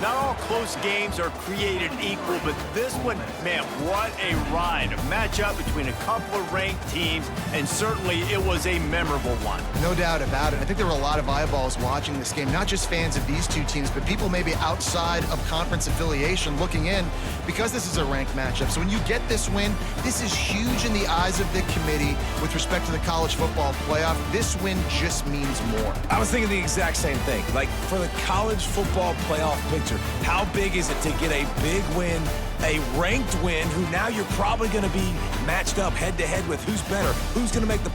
Not all close games are created equal, but this one, man, what a ride. A matchup between a couple of ranked teams, and certainly it was a memorable one. No doubt about it. I think there were a lot of eyeballs watching this game, not just fans of these two teams, but people maybe outside of conference affiliation looking in because this is a ranked matchup. So when you get this win, this is huge in the eyes of the committee with respect to the college football playoff. This win just means more. I was thinking the exact same thing. Like, for the college football playoff picture, how big is it to get a big win, a ranked win, who now you're probably going to be matched up head-to-head with who's better, who's going to make the